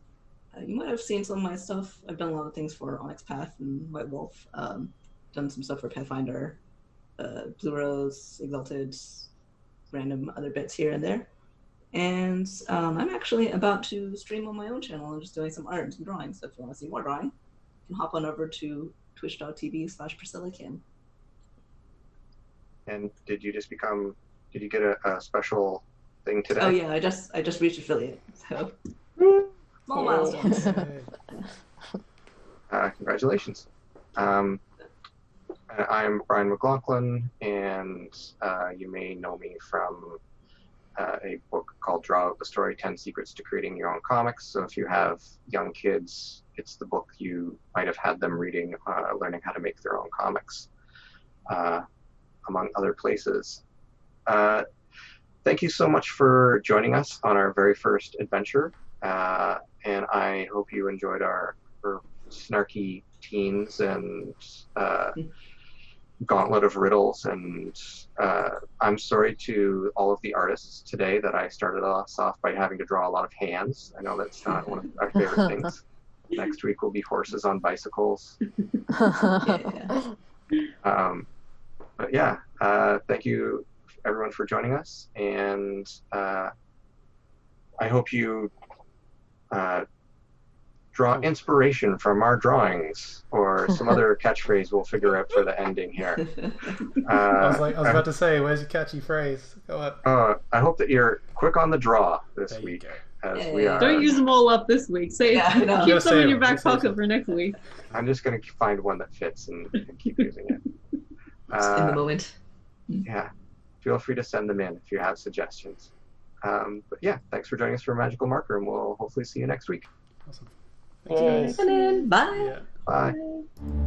You might have seen some of my stuff. I've done a lot of things for Onyx Path and White Wolf. Done some stuff for Pathfinder, Blue Rose, Exalted, random other bits here and there. And I'm actually about to stream on my own channel. I'm just doing some art and some drawing. So if you want to see more drawing, you can hop on over to twitch.tv/PriscillaKim. And did you get a special thing today? Oh yeah, I just reached affiliate. So small milestones. Congratulations. I'm Brian McLaughlin, and you may know me from a book called Draw Out the Story, 10 Secrets to Creating Your Own Comics. So if you have young kids, it's the book you might have had them reading, learning how to make their own comics, among other places. Thank you so much for joining us on our very first adventure, and I hope you enjoyed our snarky teens and gauntlet of riddles, and I'm sorry to all of the artists today that I started us off by having to draw a lot of hands. I know that's not one of our favorite things. Next week will be horses on bicycles. Yeah. But yeah, thank you everyone for joining us, and I hope you draw inspiration from our drawings, or some other catchphrase we'll figure out for the ending here. I was about to say, where's your catchy phrase? Go on. I hope that you're quick on the draw this There you week, go. as Yeah. we are. Don't use them all up this week. Save, Yeah, I know. keep Just some in save your them, back just save pocket them. for next week. I'm just going to find one that fits and keep using it. Just in the moment. Yeah, feel free to send them in if you have suggestions. But yeah, thanks for joining us for Magical Marker, and we'll hopefully see you next week. Awesome. Thanks, Yay. guys. And then, bye. Yeah. Bye. Bye.